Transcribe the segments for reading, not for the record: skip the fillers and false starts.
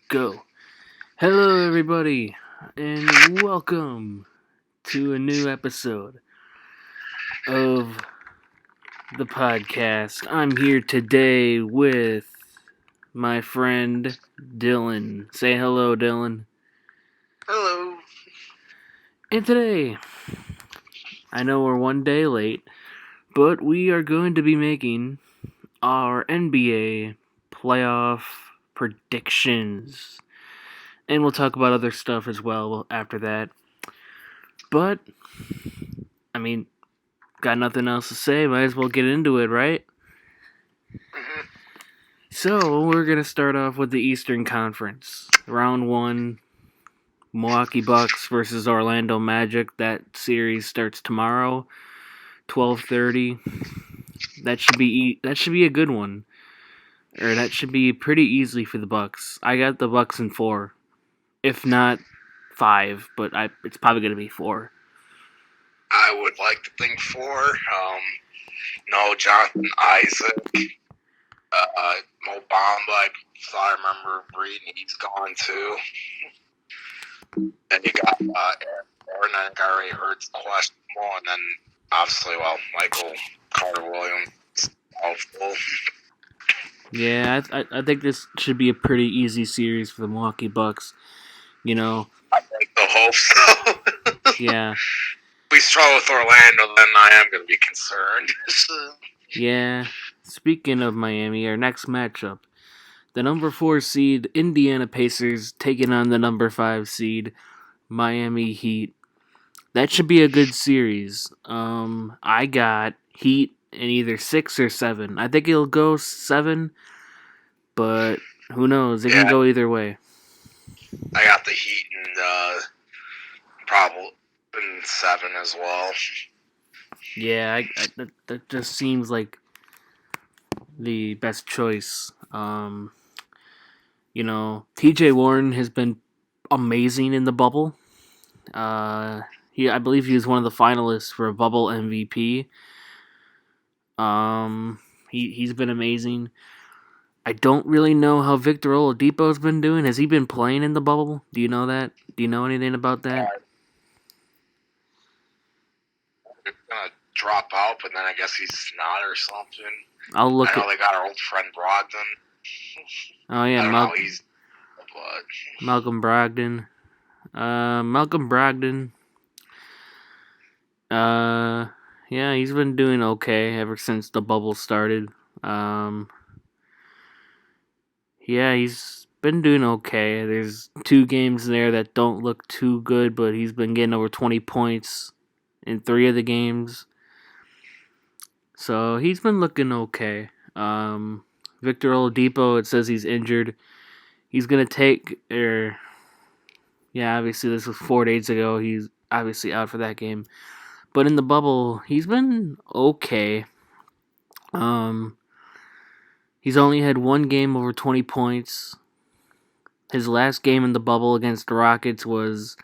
Go. Hello, everybody, and welcome to a new episode of the podcast. I'm here today with my friend Dylan. Say hello, Dylan. Hello. And today, I know we're one day late, but we are going to be making our NBA playoff predictions. And we'll talk about other stuff as well after that. But, got nothing else to say. Might as well get into it, right? Mm-hmm. So, we're going to start off with the Eastern Conference. Round 1, Milwaukee Bucks versus Orlando Magic. That series starts tomorrow, 12:30. That should be a good one. Or that should be pretty easy for the Bucks. I got the Bucks in 4. If not 5, but it's probably going to be 4. I would like to think 4. No Jonathan Isaac. Mo Bamba, I thought I remember reading he's gone too. And you got Aaron Gordon, I already heard questionable, and then obviously, Michael Carter-Williams, helpful. Yeah, I think this should be a pretty easy series for the Milwaukee Bucks. I like the hope so. Yeah. If we struggle with Orlando, then I am going to be concerned. Yeah. Speaking of Miami, our next matchup, the number 4 seed Indiana Pacers taking on the number 5 seed Miami Heat. That should be a good series. I got Heat in either 6 or 7. I think it'll go 7, but who knows? It can go either way. I got the Heat and probably in 7 as well. Yeah, that just seems like the best choice. TJ Warren has been amazing in the bubble. I believe he was one of the finalists for a bubble MVP. He's been amazing. I don't really know how Victor Oladipo's been doing. Has he been playing in the bubble? Do you know that? Do you know anything about that? He's gonna drop out, but then I guess he's not or something. I'll look. I know they got our old friend Brogdon. Oh yeah, I don't know how he's. But Malcolm Brogdon. Malcolm Brogdon. Yeah, he's been doing okay ever since the bubble started. Yeah, he's been doing okay. There's 2 games there that don't look too good, but he's been getting over 20 points in 3 of the games. So he's been looking okay. Victor Oladipo, it says he's injured. He's going to take, obviously this was 4 days ago. He's obviously out for that game. But in the bubble, he's been okay. He's only had 1 game over 20 points. His last game in the bubble against the Rockets was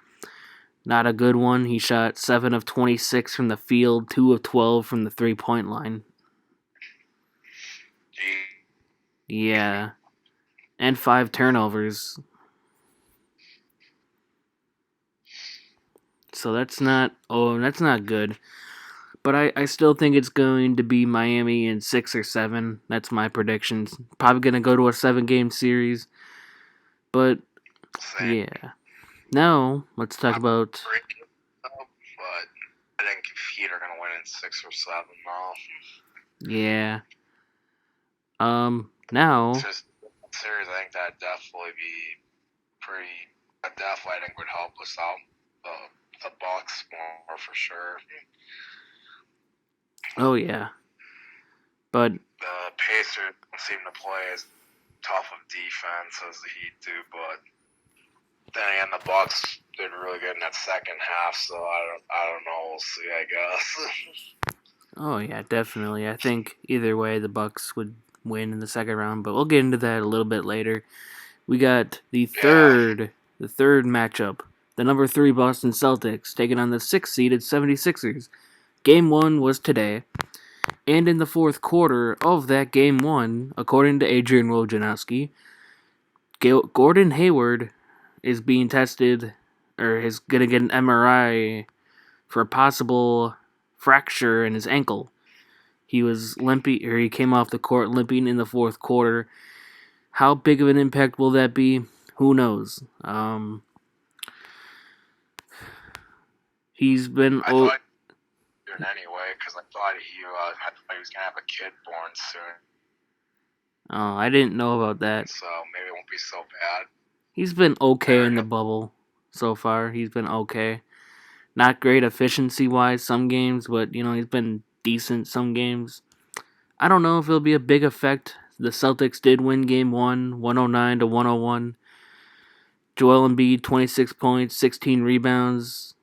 not a good one. He shot 7 of 26 from the field, 2 of 12 from the 3-point line. Yeah. And 5 turnovers. So that's not good. But I still think it's going to be Miami in 6 or 7. That's my predictions. Probably going to go to a 7-game series. But, yeah. Now, let's talk about... But I think Heat are going to win in 6 or 7 now. Yeah. Now... It's just series, I think that'd definitely be pretty... That definitely, I think, would help us out. The Bucks more for sure. Oh, yeah. But... The Pacers don't seem to play as tough of defense as the Heat do, but then again, the Bucks did really good in that second half, so I don't know. We'll see, I guess. Oh, yeah, definitely. I think either way, the Bucks would win in the second round, but we'll get into that a little bit later. We got the third matchup. The number 3 Boston Celtics taking on the 6th-seeded 76ers. Game 1 was today. And in the fourth quarter of that Game 1, according to Adrian Wojnarowski, Gordon Hayward is being tested, or is going to get an MRI for a possible fracture in his ankle. He was limping, or he came off the court limping in the fourth quarter. How big of an impact will that be? Who knows? He's been. I thought anyway, because I thought he was gonna have a kid born soon. Oh, I didn't know about that. So maybe it won't be so bad. He's been okay in the bubble so far. He's been okay. Not great efficiency-wise some games, but, he's been decent some games. I don't know if it'll be a big effect. The Celtics did win Game 1, 109-101. Joel Embiid, 26 points, 16 rebounds.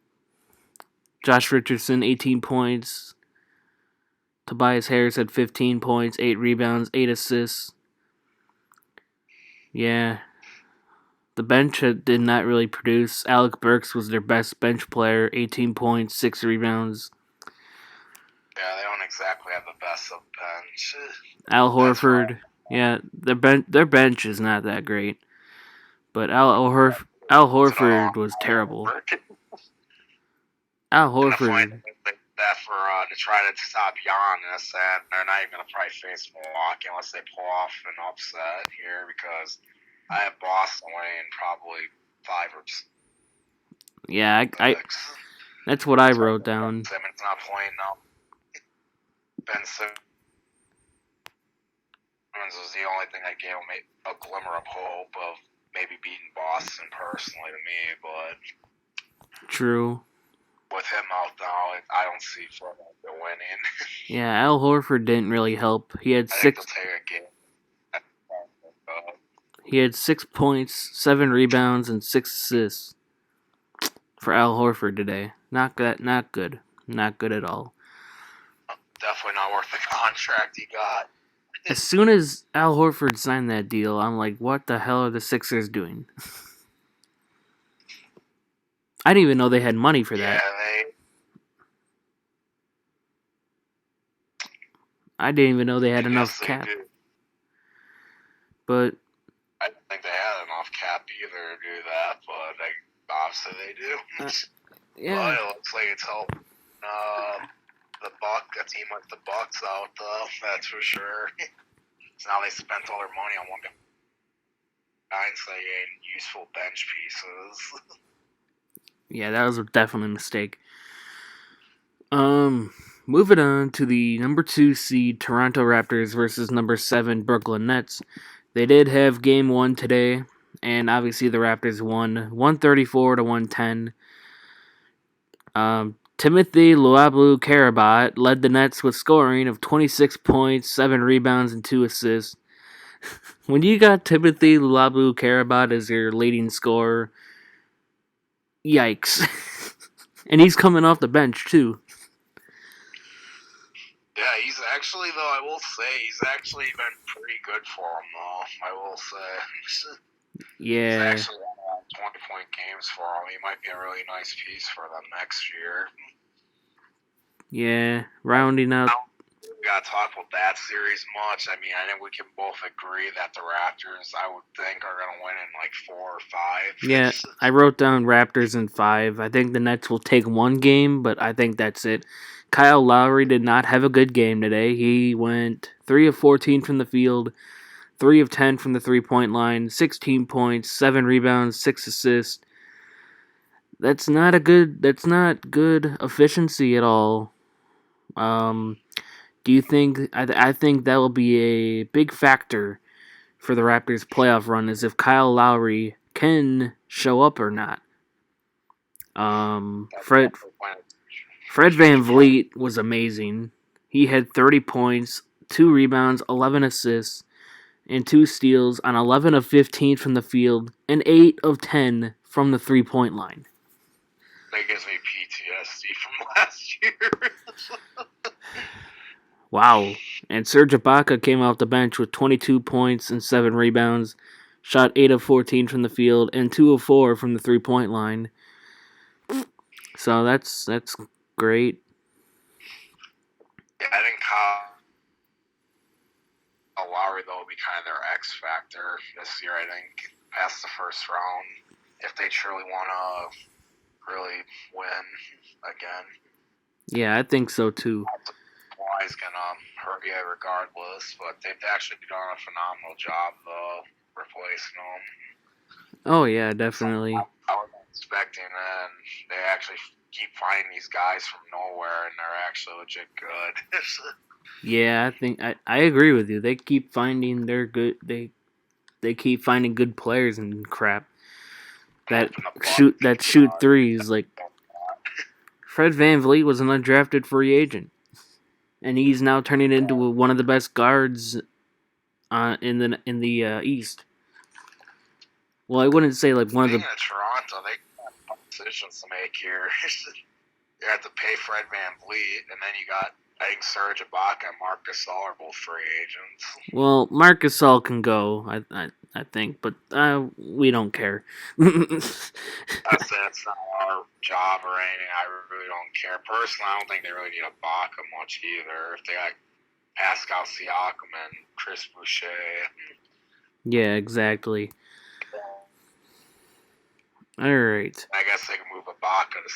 Josh Richardson, 18 points. Tobias Harris had 15 points, 8 rebounds, 8 assists. Yeah. The bench did not really produce. Alec Burks was their best bench player, 18 points, 6 rebounds. Yeah, they don't exactly have the best of bench. Al Horford, their bench is not that great. But Al Horford was terrible. Al Horford. That to try to stop Giannis, and they're not even going to probably face Milwaukee unless they pull off an upset here, because I have Boston winning probably 5 or 6. Yeah, that's what I wrote down. Simmons not playing now. Ben Simmons was the only thing that gave him a glimmer of hope of maybe beating Boston personally to me, but true. With him out now, I don't see Philadelphia winning. Yeah, Al Horford didn't really help. He had 6. He had 6 points, 7 rebounds, and 6 assists for Al Horford today. Not good. Not good at all. Definitely not worth the contract he got. As soon as Al Horford signed that deal, I'm like, what the hell are the Sixers doing? I didn't even know they had money for that. I didn't even know they had enough cap. But I don't think they had enough cap either to do that, but obviously they do. Yeah. But it looks like it's helping a team like the Bucks out, though, that's for sure. So now they spent all their money on one guy instead of getting useful bench pieces. Yeah, that was definitely a mistake. Moving on to the number 2 seed Toronto Raptors versus number 7 Brooklyn Nets. They did have game 1 today, and obviously the Raptors won 134-110. Timothy Luwawu-Cabarrot led the Nets with scoring of 26 points, 7 rebounds, and 2 assists. When you got Timothy Luwawu-Cabarrot as your leading scorer, yikes. And he's coming off the bench, too. Yeah, he's actually, though, I will say, he's actually been pretty good for him, though, I will say. Yeah. He's actually 20-point games for him. He might be a really nice piece for them next year. Yeah, rounding out. We gotta talk about that series much. I mean, I think we can both agree that the Raptors, I would think, are gonna win in like 4 or 5. Yeah, I wrote down Raptors in 5. I think the Nets will take 1 game, but I think that's it. Kyle Lowry did not have a good game today. He went 3 of 14 from the field, 3 of 10 from the 3-point line, 16 points, 7 rebounds, 6 assists. That's not good efficiency at all. Do you think? I think that will be a big factor for the Raptors' playoff run, is if Kyle Lowry can show up or not. Fred VanVleet was amazing. He had 30 points, 2 rebounds, 11 assists, and 2 steals on 11 of 15 from the field and 8 of 10 from the 3-point line. That gives me PTSD from last year. Wow. And Serge Ibaka came off the bench with 22 points and 7 rebounds, shot 8 of 14 from the field, and 2 of 4 from the 3-point line. So that's great. Yeah, I think Kyle Lowry, though, will be kind of their X factor this year, I think. past the first round if they truly want to really win again. Yeah, I think so too. Kawhi's gonna hurt you regardless, but they've actually done a phenomenal job replacing him. Oh yeah, definitely. I wasn't expecting it, and they actually keep finding these guys from nowhere, and they're actually legit good. Yeah, I think I agree with you. They keep finding their good. They keep finding good players and crap that shoot threes. Like Fred VanVleet was an undrafted free agent, and he's now turning into one of the best guards in the East. Well, I wouldn't say like one of the. Toronto, they got decisions to make here. You have to pay Fred VanVleet, and then you got, I think, Serge Ibaka and Marc Gasol are both free agents. Well, Marc Gasol can go, I think, but we don't care. That's not our job or anything. I really don't care. Personally, I don't think they really need Ibaka much either. If they got Pascal Siakam and Chris Boucher. Yeah, exactly. All right. I guess they can move Ibaka to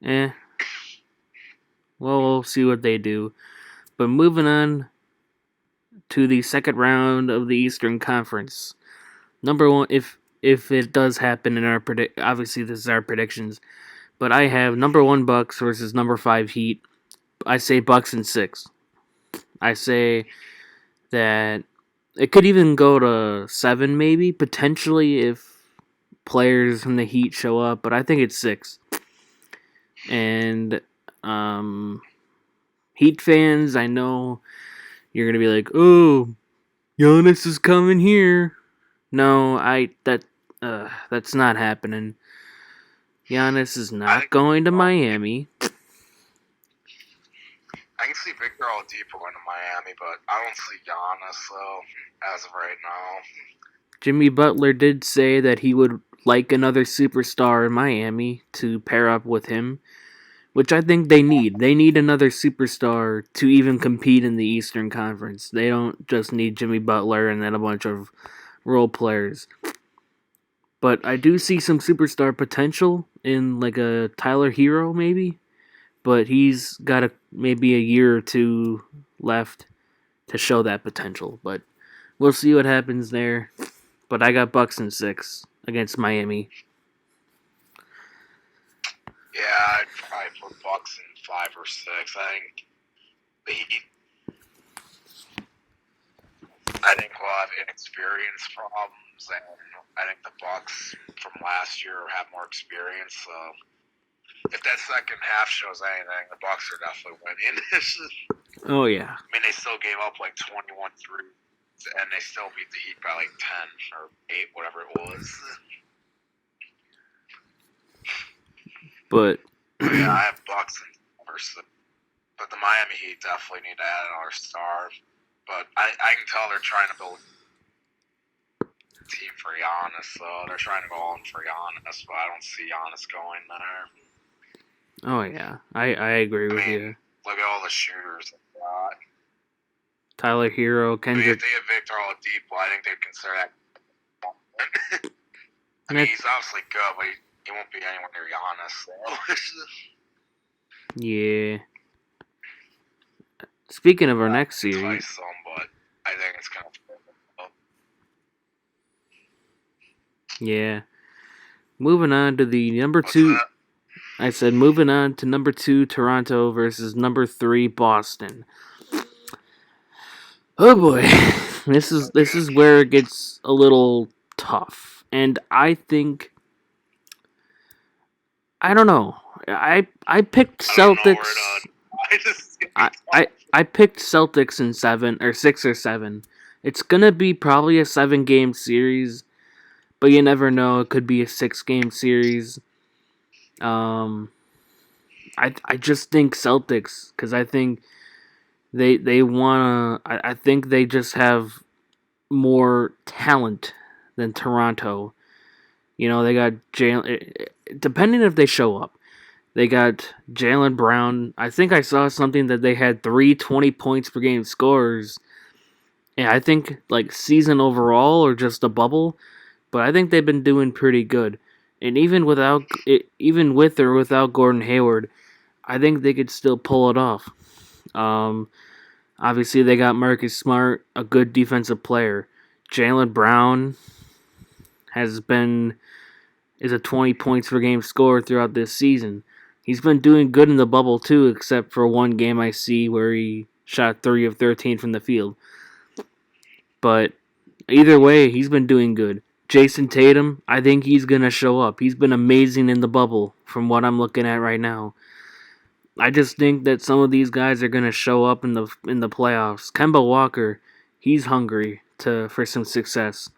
center. Well, we'll see what they do. But moving on to the second round of the Eastern Conference. Number one, if it does happen in our obviously this is our predictions, but I have number 1 Bucks versus number 5 Heat. I say Bucks in 6. I say that it could even go to 7 maybe, potentially if players from the Heat show up, but I think it's 6. And Heat fans, I know you're gonna be like, "Oh, Giannis is coming here." No, that's not happening. Giannis is not going to Miami. I can see Victor Oladipo going to Miami, but I don't see Giannis though as of right now. Jimmy Butler did say that he would like another superstar in Miami to pair up with him, which I think they need. They need another superstar to even compete in the Eastern Conference. They don't just need Jimmy Butler and then a bunch of role players. But I do see some superstar potential in like a Tyler Hero maybe. But he's got maybe a year or 2 left to show that potential. But we'll see what happens there. But I got Bucks in 6 against Miami. Yeah, I'd probably put Bucks in 5 or 6. I think the Heat. I think we'll have inexperience problems, and I think the Bucks from last year have more experience. So if that second half shows anything, the Bucks are definitely winning. Oh yeah. I mean, they still gave up like 21 threes, and they still beat the Heat by like 10 or 8, whatever it was. But yeah, I have Bucks in first, but the Miami Heat definitely need to add another star. But I can tell they're trying to build a team for Giannis, so they're trying to go all in for Giannis, but I don't see Giannis going there. Oh yeah, I agree with you. Look at all the shooters they got. Tyler Hero, Kendrick. If they have Victor Oladipo, I think they'd consider that. I mean, he's obviously good, but he won't be anywhere near Giannis. So. Yeah. Speaking of our next series, but I think it's kind of. Yeah. Moving on to the number 2. I said moving on to number 2 Toronto versus number 3 Boston. Oh boy, this is where it gets a little tough, and I think I don't know. I picked Celtics. I picked Celtics in 7 or 6 or 7. It's gonna be probably a 7-game series, but you never know. It could be a 6-game series. I just think Celtics because I think they wanna. I think they just have more talent than Toronto. You know, they got Jalen. Depending if they show up, they got Jalen Brown. I think I saw something that they had 3 20 points per game scorers, Yeah, I think like season overall or just a bubble, but I think they've been doing pretty good. And even with or without Gordon Hayward, I think they could still pull it off. Um, Obviously, they got Marcus Smart, a good defensive player. Jaylen Brown has been is a 20 points per game scorer throughout this season. He's been doing good in the bubble too, except for one game I see where he shot 3 of 13 from the field. But either way, he's been doing good. Jason Tatum, I think he's going to show up. He's been amazing in the bubble from what I'm looking at right now. I just think that some of these guys are going to show up in the playoffs. Kemba Walker, he's hungry for some success.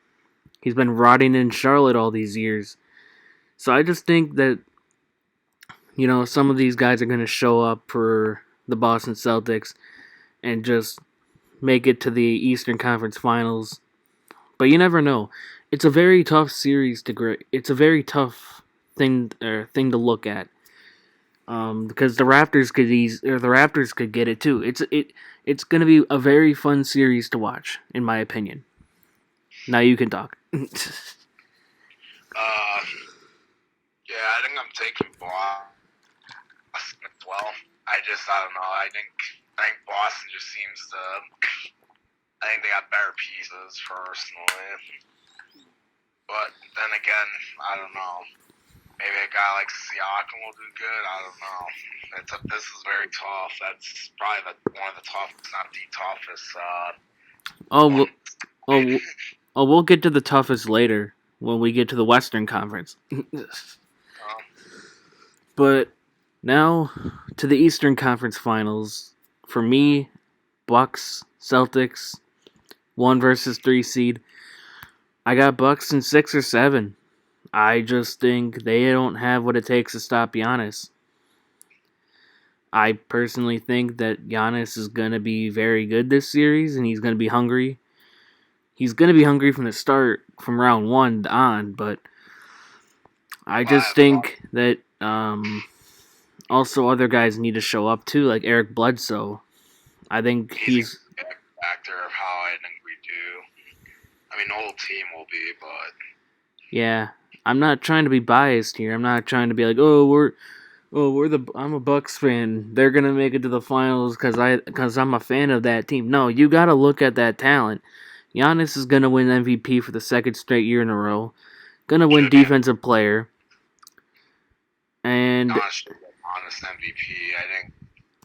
He's been rotting in Charlotte all these years. So I just think that some of these guys are going to show up for the Boston Celtics and just make it to the Eastern Conference Finals. But you never know. It's a very tough series it's a very tough thing to look at. Because the Raptors could get it too. It's going to be a very fun series to watch, in my opinion. Now you can talk. Yeah, I think I'm taking Boston as well. I don't know. I think Boston just seems to. I think they got better pieces personally, but then again, I don't know. Maybe a guy like Siakam will do good. I don't know. This is very tough. That's probably one of the toughest, not the toughest. We'll get to the toughest later when we get to the Western Conference. But now to the Eastern Conference Finals. For me, Bucks, Celtics, 1 versus 3 seed. I got Bucks in 6 or 7. I just think they don't have what it takes to stop Giannis. I personally think that Giannis is going to be very good this series, and he's going to be hungry. He's going to be hungry from the start, from round 1 on, but I just think that also other guys need to show up too, like Eric Bledsoe. I think he's a factor of how I think we do. I mean, the whole team will be, but yeah. I'm not trying to be biased here. I'm not trying to be like, I'm a Bucks fan. They're gonna make it to the finals because I'm a fan of that team. No, you gotta look at that talent. Giannis is gonna win MVP for the second straight year in a row. Gonna win Defensive Player. And honest MVP. I think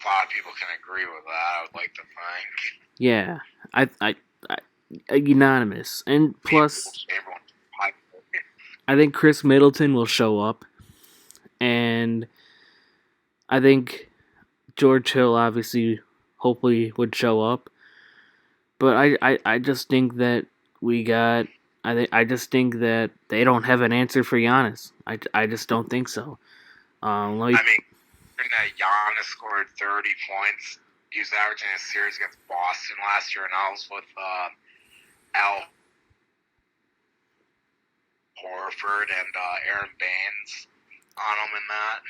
a lot of people can agree with that. I would like to think. Yeah, I unanimous. And plus, I think Chris Middleton will show up, and I think George Hill obviously, hopefully, would show up. But I just think that I just think that they don't have an answer for Giannis. I just don't think so. I mean, that Giannis scored 30 points. He was averaging a series against Boston last year, and I was with Al Horford and Aaron Baines on him in that.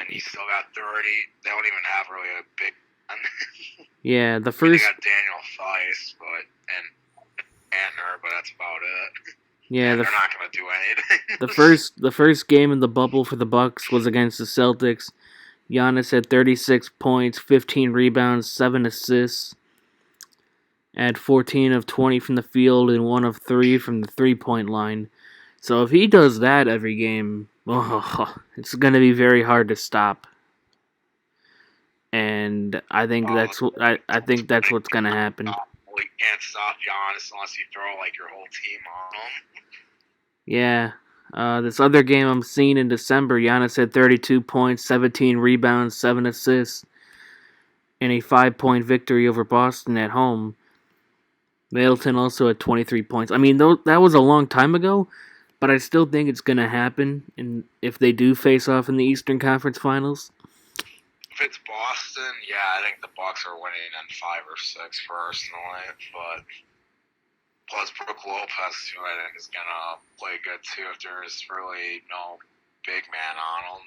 And he still got 30. They don't even have really a big one. Yeah, the first. They got Daniel Theis, and Antner, but that's about it. Yeah, they're not going to do anything. The first game in the bubble for the Bucks was against the Celtics. Giannis had 36 points, 15 rebounds, 7 assists, had 14 of 20 from the field and 1 of 3 from the 3-point line. So if he does that every game, it's going to be very hard to stop. And I think that's what's going to happen. You can't stop Giannis unless you throw like your whole team on him. Yeah. This other game I'm seeing in December, Giannis had 32 points, 17 rebounds, 7 assists, and a 5-point victory over Boston at home. Middleton also had 23 points. I mean, that was a long time ago, but I still think it's going to happen if they do face off in the Eastern Conference Finals. If it's Boston, yeah, I think the Bucks are winning in 5 or 6 personally, but plus Brook Lopez, too, I think is going to play good, too, if there's really no big man on him.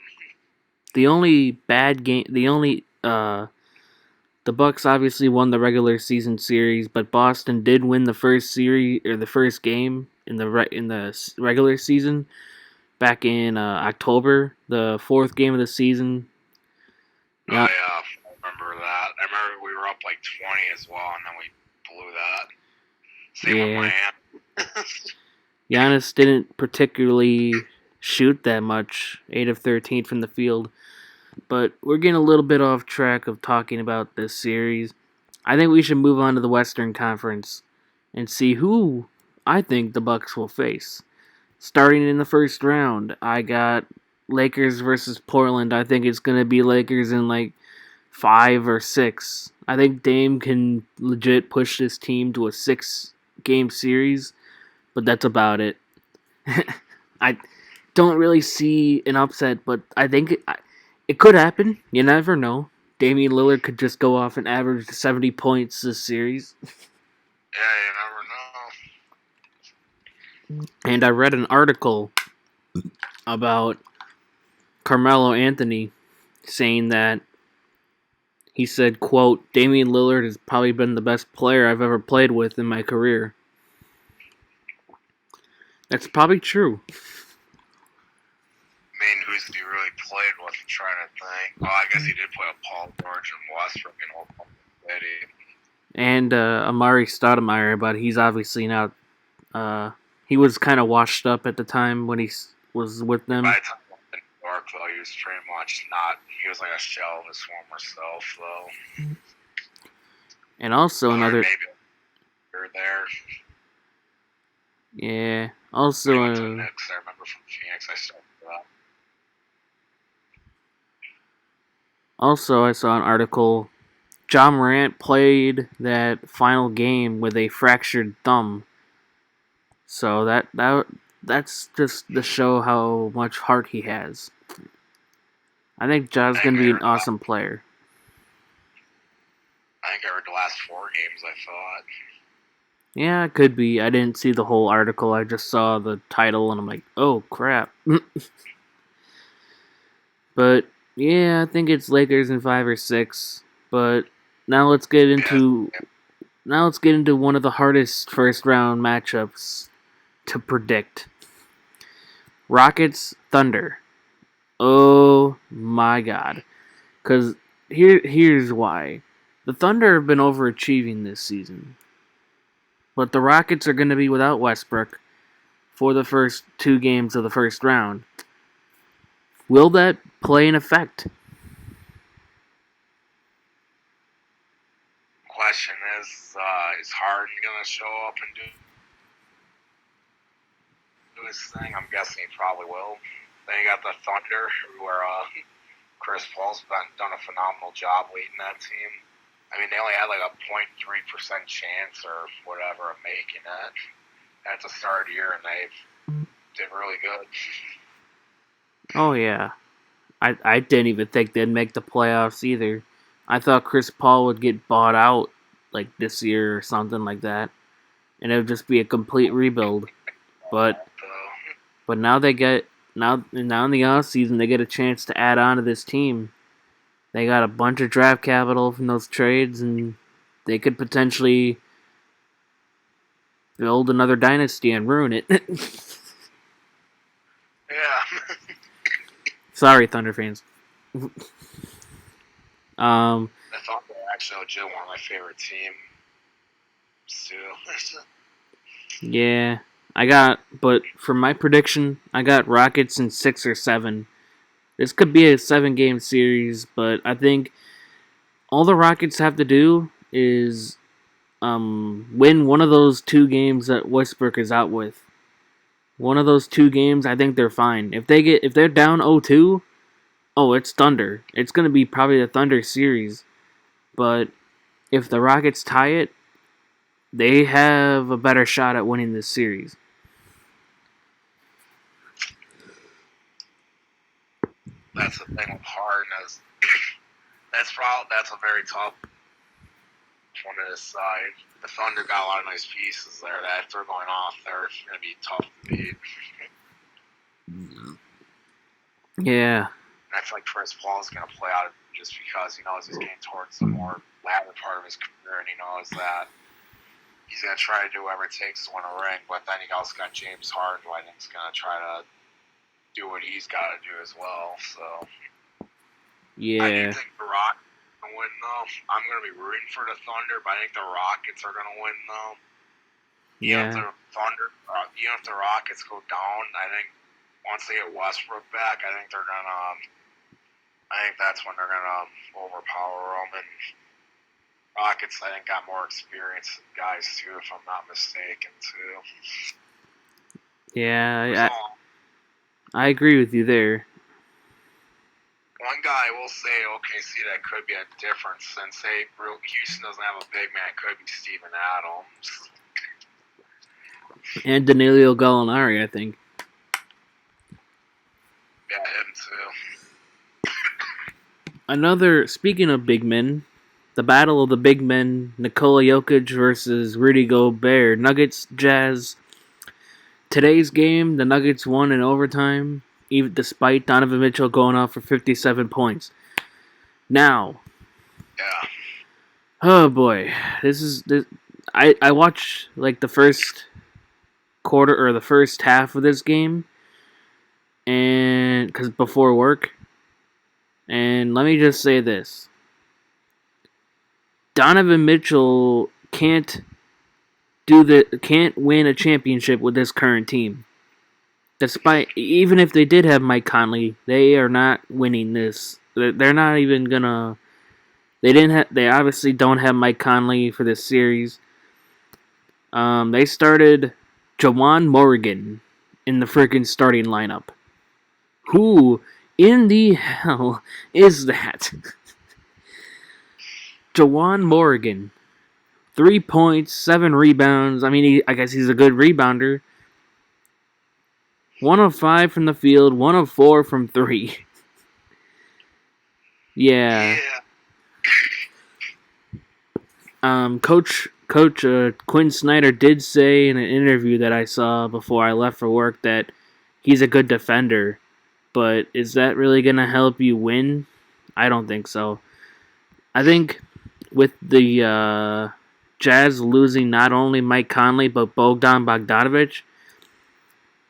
The only bad game, the the Bucks obviously won the regular season series, but Boston did win the first series or the first game in the regular season back in October, the fourth game of the season. Yeah, I remember that. I remember we were up like 20 as well, and then we blew that. Same with Miami. Giannis didn't particularly shoot that much, 8 of 13 from the field. But we're getting a little bit off track of talking about this series. I think we should move on to the Western Conference and see who I think the Bucks will face. Starting in the first round, I got Lakers versus Portland. I think it's going to be Lakers in like 5 or 6. I think Dame can legit push this team to a 6-game series, but that's about it. I don't really see an upset, but I think it could happen. You never know. Damian Lillard could just go off and average 70 points this series. Yeah, you never know. And I read an article about Carmelo Anthony saying that he said, quote, Damian Lillard has probably been the best player I've ever played with in my career. That's probably true. I mean, who's he really played with? I'm trying to think. Oh, I guess he did play with Paul George and Westbrook in Oklahoma City. And Amari Stoudemire, but he's obviously not. He was kind of washed up at the time when he was with them. By the time in New York, though, he was pretty much not. He was like a shell of his former self, though. And also another. Maybe you're there. Yeah. Also. He went to the Knicks. I remember from Phoenix. I started that. Also, I saw an article. Ja Morant played that final game with a fractured thumb. So that's just to show how much heart he has. I think Ja's going to be an awesome player. I think I heard the last 4 games, I thought. Yeah, it could be. I didn't see the whole article. I just saw the title and I'm like, oh, crap. But, yeah, I think it's Lakers in 5 or 6. But now let's get into one of the hardest first round matchups to predict. Rockets Thunder. Oh my god. Cuz here's why. The Thunder have been overachieving this season. But the Rockets are going to be without Westbrook for the first 2 games of the first round. Will that play an effect? Question is Harden going to show up and do his thing? I'm guessing he probably will. Then you got the Thunder, where Chris Paul's done a phenomenal job leading that team. I mean, they only had like a 0.3% chance or whatever of making it at the start of the year, and they did really good. Oh, yeah. I didn't even think they'd make the playoffs either. I thought Chris Paul would get bought out like this year or something like that, and it would just be a complete rebuild. But now they get now in the off season they get a chance to add on to this team. They got a bunch of draft capital from those trades, and they could potentially build another dynasty and ruin it. Yeah. Sorry, Thunder fans. I thought they were actually legit one of my favorite teams too. Yeah. But for my prediction, I got Rockets in 6 or 7. This could be a 7-game series, but I think all the Rockets have to do is win one of those 2 games that Westbrook is out with. One of those 2 games, I think they're fine. If they're down 0-2, it's Thunder. It's going to be probably the Thunder series. But if the Rockets tie it, they have a better shot at winning this series. That's the thing with Harden is that's a very tough one to decide. The Thunder got a lot of nice pieces there that if they're going off, they're going to be tough to beat. Yeah. And I feel like Chris Paul is going to play out just because he knows he's getting towards the more latter part of his career, and he knows that he's going to try to do whatever it takes to win a ring. But then he also got James Harden, who I think is going to try to do what he's got to do as well. So Yeah. I do think the Rockets are going to win, though. I'm going to be rooting for the Thunder, but I think the Rockets are going to win, though. Yeah. Even if the Rockets go down, I think once they get Westbrook back, I think that's when they're gonna overpower them. And Rockets, I think, got more experienced guys too, if I'm not mistaken, too. Yeah, I agree with you there. One guy will say, OKC, that could be a difference since Houston doesn't have a big man. It could be Steven Adams. And Danilo Gallinari, I think. Yeah, him too. Speaking of big men, the battle of the big men, Nikola Jokic versus Rudy Gobert, Nuggets, Jazz. Today's game, the Nuggets won in overtime, even despite Donovan Mitchell going off for 57 points. Now, yeah. Oh boy, I watched like the first quarter or the first half of this game, and because before work, and let me just say this: Donovan Mitchell can't win a championship with this current team. Even if they did have Mike Conley, they are not winning this. They're not even gonna. They obviously don't have Mike Conley for this series. They started Jawan Morgan in the freaking starting lineup. Who in the hell is that? Jawan Morgan. 3 points, 7 rebounds. I mean, I guess he's a good rebounder. 1 of 5 from the field, 1 of 4 from 3. Yeah. Coach Quinn Snyder did say in an interview that I saw before I left for work that he's a good defender, but is that really going to help you win? I don't think so. I think with the Jazz losing not only Mike Conley but Bogdan Bogdanovic,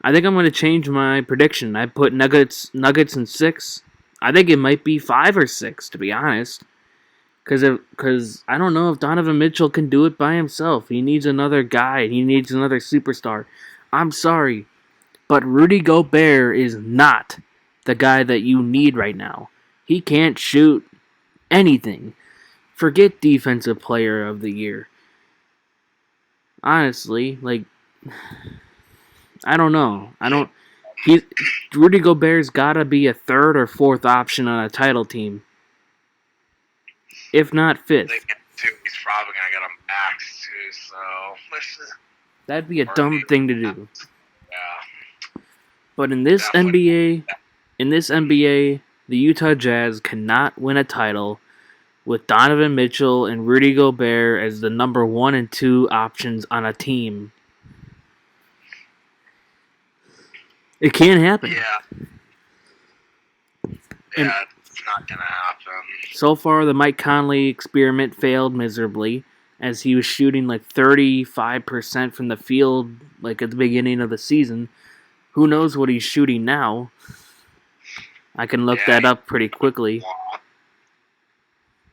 I think I'm going to change my prediction. I put Nuggets in 6. I think it might be 5 or 6, to be honest. Because I don't know if Donovan Mitchell can do it by himself. He needs another guy. He needs another superstar. I'm sorry, but Rudy Gobert is not the guy that you need right now. He can't shoot anything. Forget Defensive Player of the Year. Honestly, I don't know. Rudy Gobert's got to be a 3rd or 4th option on a title team. If not 5th. He's probably going to get a max, too, so... That'd be a dumb thing to do. Yeah. But in this NBA, the Utah Jazz cannot win a title with Donovan Mitchell and Rudy Gobert as the number 1 and 2 options on a team. It can't happen. Yeah. Yeah, it's not going to happen. So far, the Mike Conley experiment failed miserably, as he was shooting 35% from the field at the beginning of the season. Who knows what he's shooting now? I can look that up pretty quickly.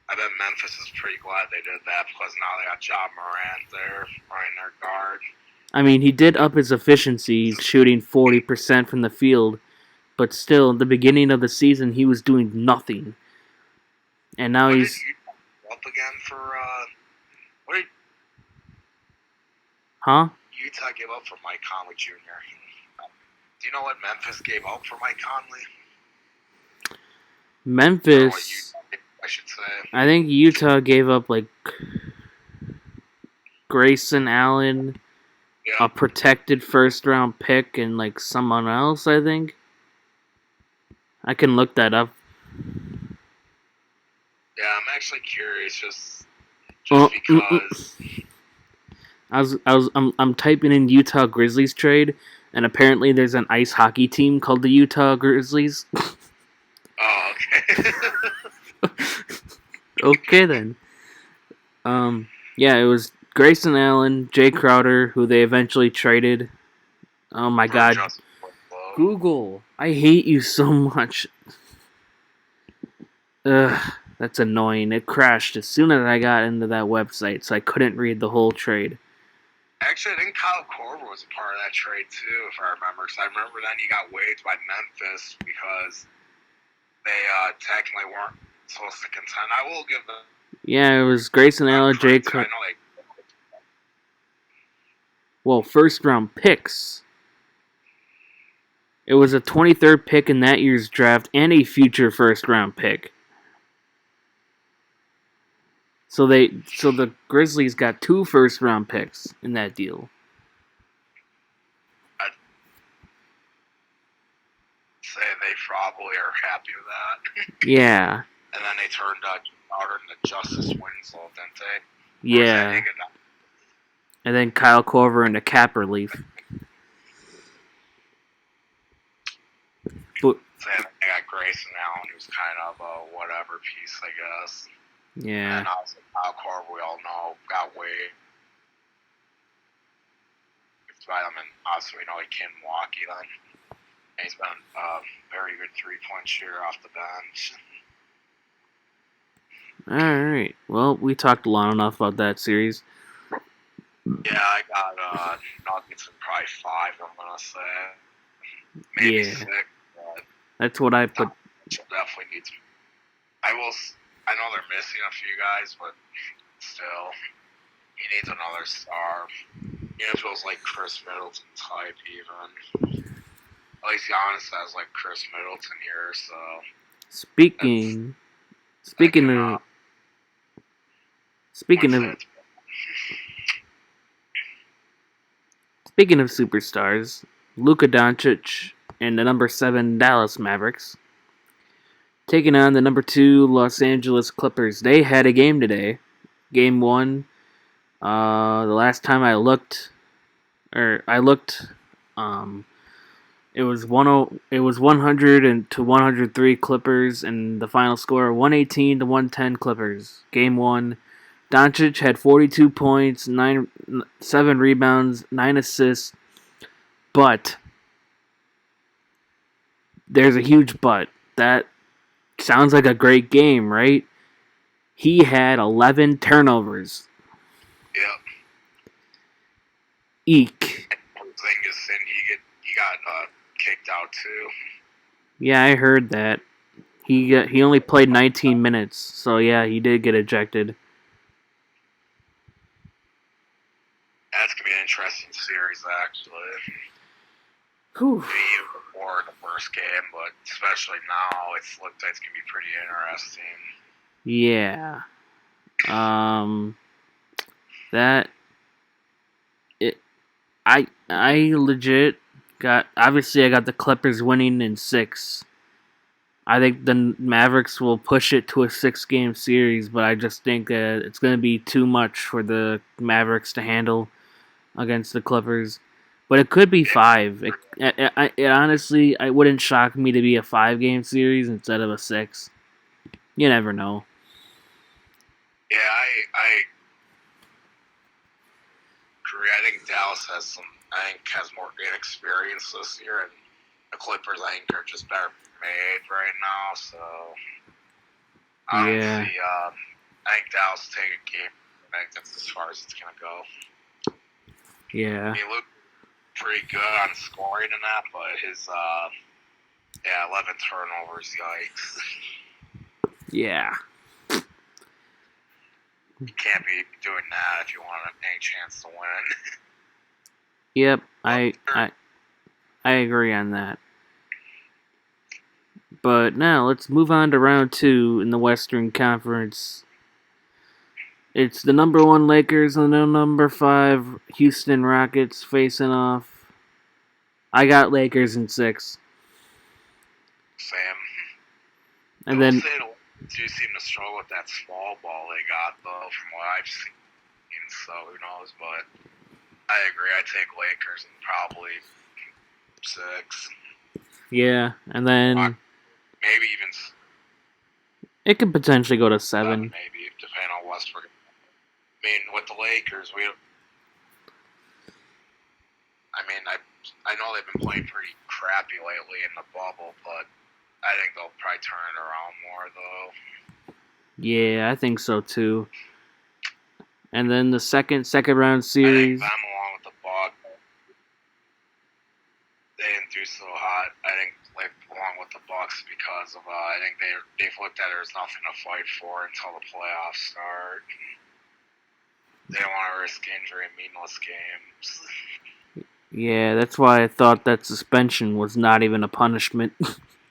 I bet Memphis is pretty glad they did that because now they got Ja Morant there running their guard. I mean, he did up his efficiency, shooting 40% from the field, but still, at the beginning of the season, he was doing nothing. And now he's... Did Utah up again for, what did... Huh? Utah gave up for Mike Conley Jr. Do you know what Memphis gave up for Mike Conley? Memphis... I should say. I think Utah gave up, Grayson Allen, a protected first-round pick, and, someone else, I think. I can look that up. Yeah, I'm actually curious, just because. I'm typing in Utah Grizzlies trade, and apparently there's an ice hockey team called the Utah Grizzlies. Oh, Okay then. Yeah, it was Grayson Allen, Jay Crowder, who they eventually traded. Oh my For God, Justin Winslow. Google! I hate you so much. Ugh, that's annoying. It crashed as soon as I got into that website, so I couldn't read the whole trade. Actually, I think Kyle Korver was a part of that trade too, if I remember. Because I remember then he got waived by Memphis because they technically weren't supposed to contend. I will give them. Yeah, it was Grayson Allen, Jay credit. I Crowder. know they. Well, first round picks. It was a 23rd pick in that year's draft and a future first round pick. So the Grizzlies got 2 first round picks in that deal. I'd say they probably are happy with that. Yeah. And then they turned Crowder into Justice Winslow, didn't they? Yeah. And then Kyle Korver into cap relief. But Saying they got Grayson Allen, who's kind of a whatever piece, I guess. yeah. And also Kyle Korver, we all know, got waived by them, and also we know he came to Milwaukee then. And he's been a very good 3-point shooter off the bench. Alright. Well, we talked long enough about that series. Yeah, I got Nuggets in probably 5, I'm gonna say. Maybe 6, but That's what I put. definitely needs. I know they're missing a few guys, but still, he needs another star. Even if it was like Chris Middleton type, even. At least Giannis has like Chris Middleton here, so. Speaking of superstars, Luka Doncic and the number 7 Dallas Mavericks taking on the number 2 Los Angeles Clippers. They had a game today. Game 1. The last time I looked, it was 100 to 103 Clippers, and the final score 118 to 110 Clippers. Game 1. Doncic had 42 points, 7 rebounds, 9 assists, but there's a huge but. That sounds like a great game, right? He had 11 turnovers. Yep. Eek. And he got kicked out too. Yeah, I heard that. He only played 19 minutes, so yeah, he did get ejected. That's gonna be an interesting series, actually. Whew. Even before the first game, but especially now, it's looked like it's gonna be pretty interesting. Yeah. I legit obviously I got the Clippers winning in 6. I think the Mavericks will push it to a 6-game series, but I just think that it's going to be too much for the Mavericks to handle against the Clippers. But it could be 5. It honestly, it wouldn't shock me to be a 5-game series instead of a 6. You never know. Yeah, I agree. I think Dallas has more inexperience this year, and the Clippers, I think, are just better made right now. So I don't see. I think Dallas will take a game. I think that's as far as it's gonna go. Yeah. He looked pretty good on scoring in that, but his 11 turnovers, yikes. Yeah. You can't be doing that if you want any chance to win. Yep, I agree on that. But now let's move on to round 2 in the Western Conference. It's the number 1 Lakers and the number 5 Houston Rockets facing off. I got Lakers in 6. Sam. And then do seem to struggle with that small ball they got, though, from what I've seen. So who knows? But I agree. I take Lakers in probably 6. Yeah, and then maybe even. It could potentially go to 7. Maybe, depending on Westbrook. I mean, with the Lakers, I know they've been playing pretty crappy lately in the bubble, but I think they'll probably turn it around more, though. Yeah, I think so too. And then the second round series. I think them along with the Bucks, they didn't do so hot. I think along with the Bucks because of I think they've looked at it as nothing to fight for until the playoffs start. They don't want to risk injury in meaningless games. Yeah, that's why I thought that suspension was not even a punishment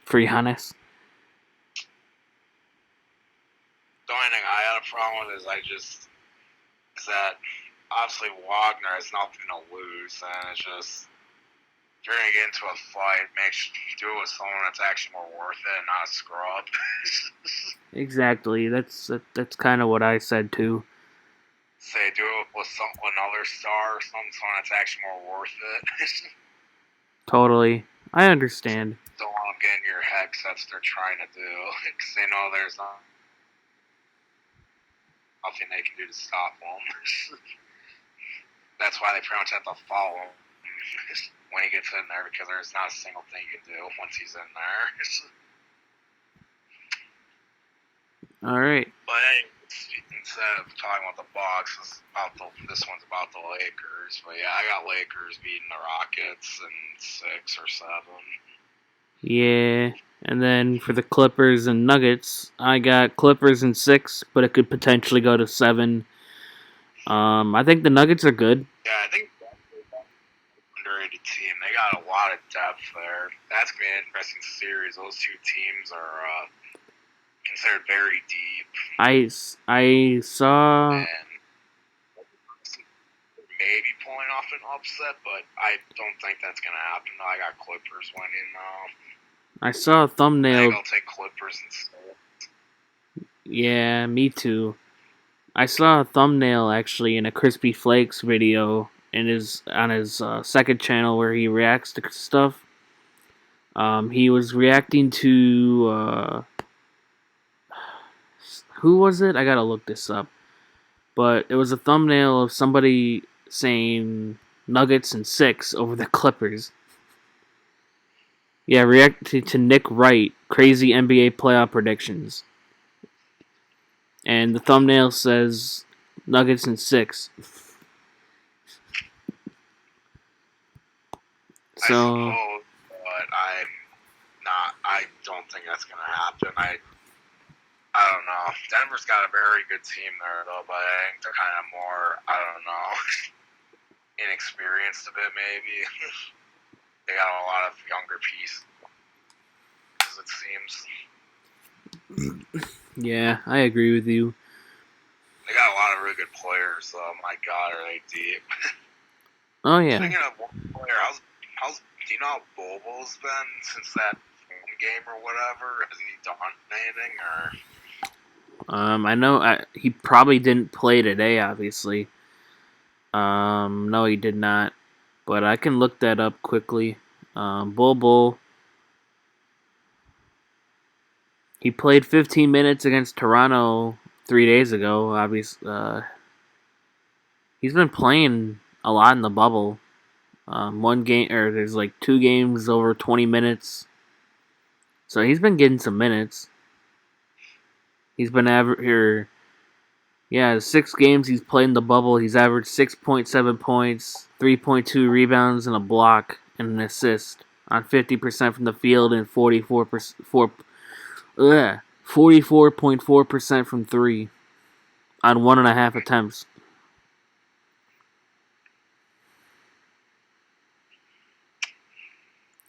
for Giannis. The only thing I had a problem with is that obviously Wagner has nothing to lose, and it's just if you're gonna get into a fight, do it with someone that's actually more worth it and not a scrub. Exactly. That's kind of what I said too. Say do it with another star or someone that's actually more worth it. Totally. I understand. Don't want them getting your head because that's what they're trying to do. Because they know there's nothing they can do to stop them. That's why they pretty much have to follow him when he gets in there, because there's not a single thing you can do once he's in there. All right. But anyway, instead of talking about the Bucks, this one's about the Lakers. But yeah, I got Lakers beating the Rockets in 6 or 7. Yeah, and then for the Clippers and Nuggets, I got Clippers in 6, but it could potentially go to 7. I think the Nuggets are good. Yeah, I think underrated team. They got a lot of depth there. That's gonna be an interesting series. Those two teams are considered very deep. I saw. And maybe pulling off an upset, but I don't think that's gonna happen. I got Clippers winning now. I saw a thumbnail. I think I'll take Clippers instead. Yeah, me too. I saw a thumbnail actually in a Crispy Flakes video on his second channel where he reacts to stuff. He was reacting to who was it? I gotta look this up. But it was a thumbnail of somebody saying Nuggets in 6 over the Clippers. Yeah, reacting to Nick Wright, crazy NBA playoff predictions. And the thumbnail says Nuggets in 6. So, I suppose, but I don't think that's gonna happen. I don't know. Denver's got a very good team there, though, but I think they're kind of more, I don't know, inexperienced a bit, maybe. They got a lot of younger pieces, it seems. Yeah, I agree with you. They got a lot of really good players, though. My God, are they deep? Oh, yeah. Speaking of one player, do you know how Bobo's been since that game or whatever? Has he done anything, or... I know he probably didn't play today, obviously. No, he did not. But I can look that up quickly. Bull. He played 15 minutes against Toronto 3 days ago. Obviously, he's been playing a lot in the bubble. There's like 2 games over 20 minutes. So he's been getting some minutes. He's been 6 games he's played in the bubble. He's averaged 6.7 points, 3.2 rebounds, and a block and an assist on 50% from the field and 44.4% from 3 on 1.5 attempts.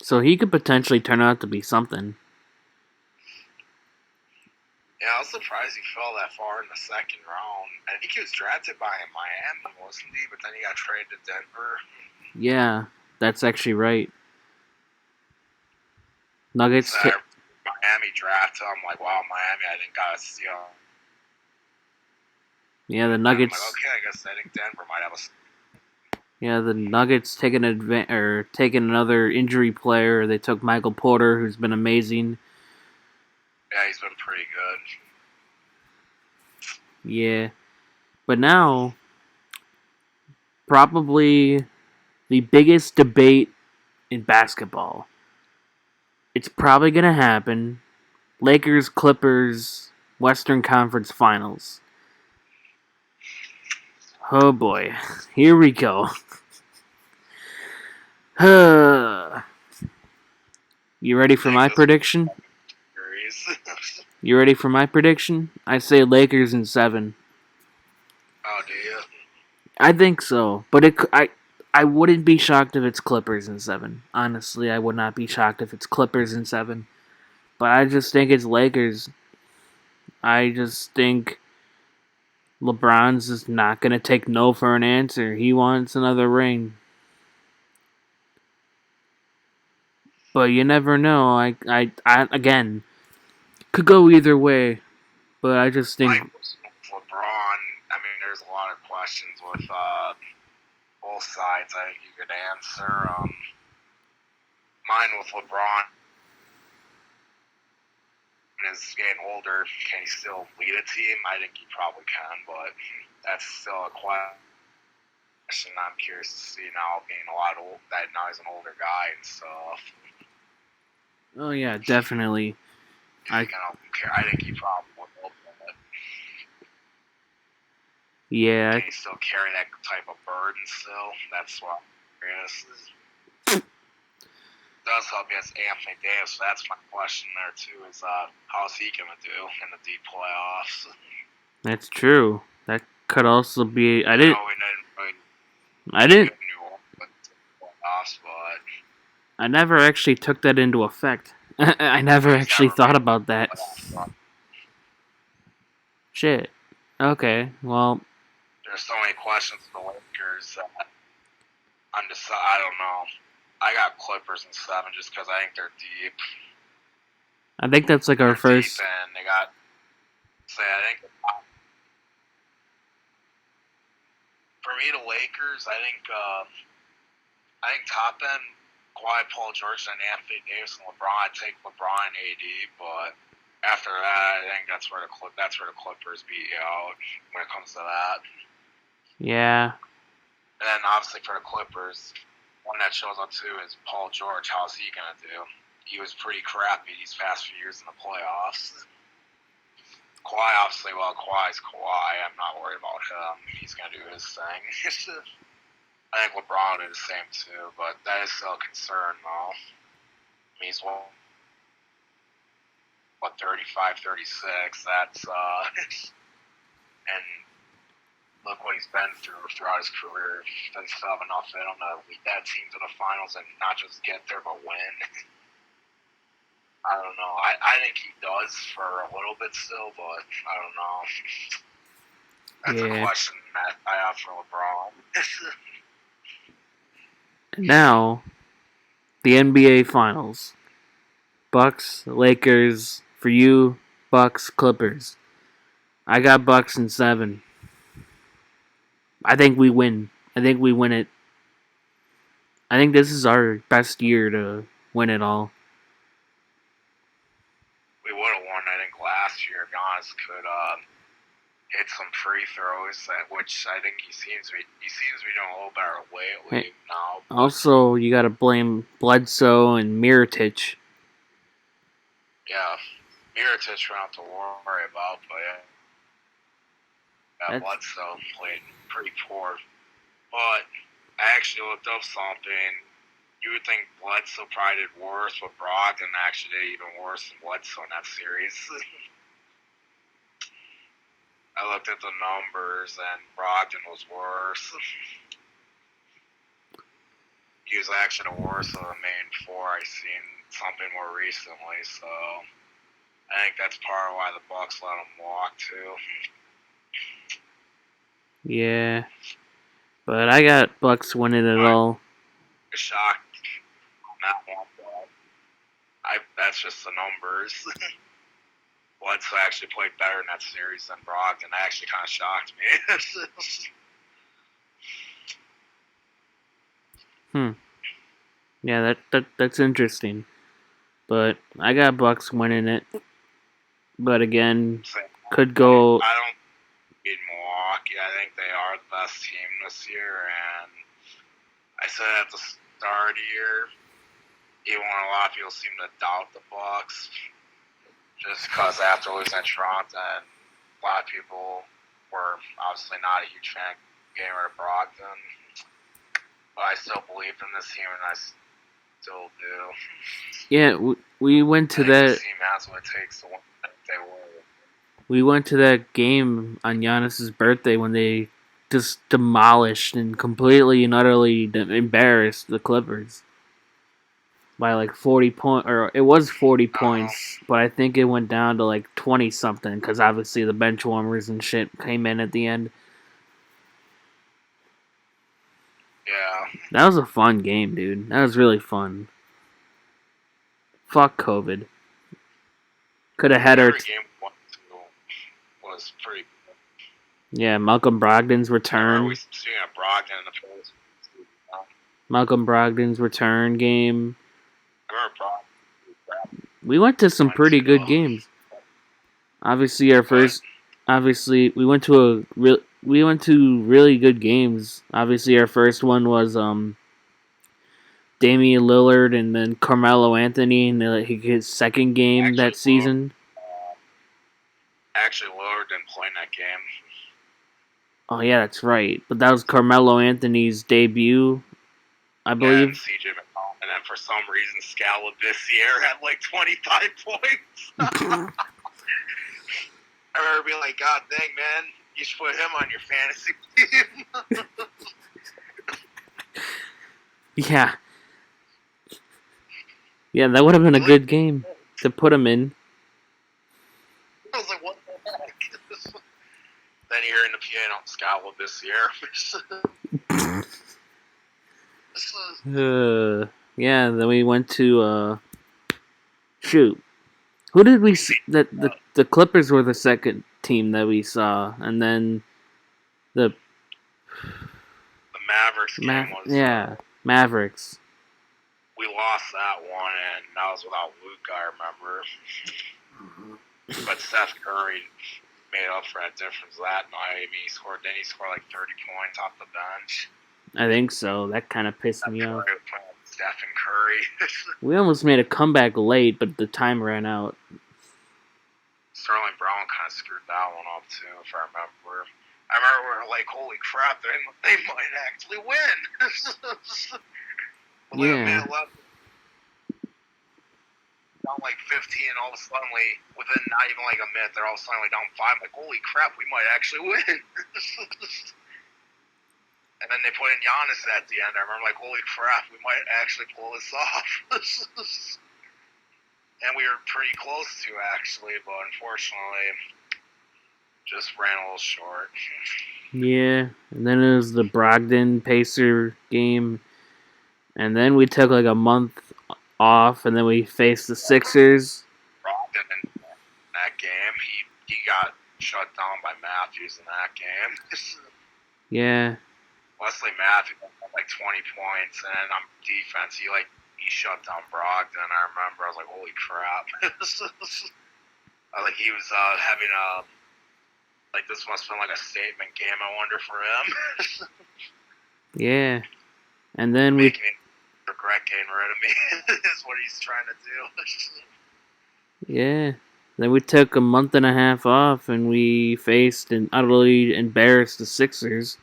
So he could potentially turn out to be something. Yeah, I was surprised he fell that far in the second round. I think he was drafted by Miami, wasn't he? But then he got traded to Denver. Yeah, that's actually right. Nuggets. Miami drafted him. I'm like, wow, Miami, I didn't got a steal. Yeah, the Nuggets. I'm like, okay, I guess I think Denver might have a. Yeah, the Nuggets taking another injury player. They took Michael Porter, who's been amazing. Yeah, he's been pretty good. Yeah. But now, probably the biggest debate in basketball. It's probably going to happen. Lakers, Clippers, Western Conference Finals. Oh boy. Here we go. You ready for my prediction? You ready for my prediction? I say Lakers in 7. Oh, do you? I think so, but I wouldn't be shocked if it's Clippers in 7. Honestly, I would not be shocked if it's Clippers in 7. But I just think it's Lakers. I just think LeBron's just not gonna take no for an answer. He wants another ring. But you never know. I again could go either way. But I just think LeBron. I mean, there's a lot of questions with both sides. I think you could answer. Mine with LeBron is getting older. Can he still lead a team? I think he probably can, but that's still a question. I'm curious to see now, being a lot old. That now he's an older guy and stuff. oh yeah, definitely. I think he probably will. Yeah. Can he still carry that type of burden still? That's what I'm curious. Does help against Anthony Davis. So that's my question there too. Is how's he gonna do in the deep playoffs? That's true. That could also be. I didn't. I never actually took that into effect. I never actually thought about that. Shit. Okay. Well. There's so many questions with the Lakers. I don't know. I got Clippers in 7 just because I think they're deep. I think that's like our first. And they got. I think. For me, the Lakers, I think top end, Kawhi, Paul George, and Anthony Davis and LeBron. I'd take LeBron and AD, but after that, I think that's where the Clippers beat you out when it comes to that. Yeah. And then obviously for the Clippers, one that shows up too is Paul George. How's he gonna do? He was pretty crappy these past few years in the playoffs. Kawhi, obviously, Kawhi's Kawhi. I'm not worried about him. He's going to do his thing. I think LeBron will do the same, too, but that is still a concern, though. He's, 35, 36. That's, and look what he's been through throughout his career. Doesn't still have enough in him to lead that team to the finals and not just get there, but win. I don't know. I think he does for a little bit still, but I don't know. That's a question that I have for LeBron. Now, the NBA Finals. Bucks, Lakers. For you, Bucks, Clippers. I got Bucks in 7. I think we win. I think we win it. I think this is our best year to win it all. We would have won, I think, last year. Giannis could hit some free throws, which I think he seems to be doing a little better lately now. Also, you got to blame Bledsoe and Mirotic. Yeah, Mirotic we don't have to worry about, but Bledsoe played pretty poor. But I actually looked up something. You would think Bledsoe probably did worse, but Brogdon actually did even worse than Bledsoe in that series. I looked at the numbers, and Brogdon was worse. He was actually the worst of the main 4. I've seen something more recently, so I think that's part of why the Bucks let him walk, too. Yeah. But I got Bucks winning it all. Shocked on that one, but that's just the numbers. Bledsoe actually played better in that series than Brogdon. That actually kind of shocked me. Yeah, that's interesting. But I got Bucks winning it. But again, could go. I don't beat Milwaukee. I think they are the best team this year, and I said at the start of the year, even when a lot of people seem to doubt the Bucks, just because after losing to Toronto, and a lot of people were obviously not a huge fan of getting rid of Brogdon, but I still believed in this team, and I still do. Yeah, we went to that. This team has what it takes to win. They will. We went to that game on Giannis's birthday when they just demolished and completely and utterly embarrassed the Clippers by like 40 points, or it was 40 points, but I think it went down to like 20 something because obviously the bench warmers and shit came in at the end. Yeah. That was a fun game, dude. That was really fun. Fuck COVID. Could have had our. Every game was pretty good. Yeah, Malcolm Brogdon's return. We seeing a Brogdon in the first. Malcolm Brogdon's return game. I remember Brogdon. We went to some pretty good games. Obviously, we went to really good games. Obviously, our first one was Damian Lillard and then Carmelo Anthony in his second game that season. Actually, Lillard didn't play in that game. Oh yeah, that's right. But that was Carmelo Anthony's debut, I believe. And CJ McCollum, and then for some reason, Scala this year had like 25 points. I remember being like, God dang, man, you should put him on your fantasy team. Yeah. Yeah, that would have been a good game to put him in. I was like, what the heck? Then you're in the PA and Scala this year. Yeah, then we went to shoot. Who did we see? The Clippers were the second team that we saw, and then the Mavericks game was Mavericks. We lost that one, and that was without Luke, I remember. But Seth Curry made up for that difference that night. I mean, he scored like 30 points off the bench. I think so. That kind of pissed me off. Stephen Curry. We almost made a comeback late, but the time ran out. Sterling Brown kind of screwed that one up, too, if I remember. I remember we were like, holy crap, they might actually win. Yeah. Down like 15, and all of a sudden, within not even like a minute, they're all of a sudden down 5. Like, holy crap, we might actually win. And then they put in Giannis at the end. I remember, like, holy crap, we might actually pull this off. And we were pretty close to, actually, but unfortunately, just ran a little short. Yeah, and then it was the Brogdon Pacer game. And then we took like a month off, and then we faced the Sixers. Brogdon in that game, he got shut down by Matthews in that game. Yeah. Wesley Matthews had like 20 points, and then on defense, he shut down Brogdon. I remember, I was like, holy crap. I was like, he was having this must have been like a statement game, I wonder, for him. Yeah. And then Making me regret getting rid of me is what he's trying to do. Yeah. Then we took a month and a half off, and we faced and utterly embarrassed the Sixers.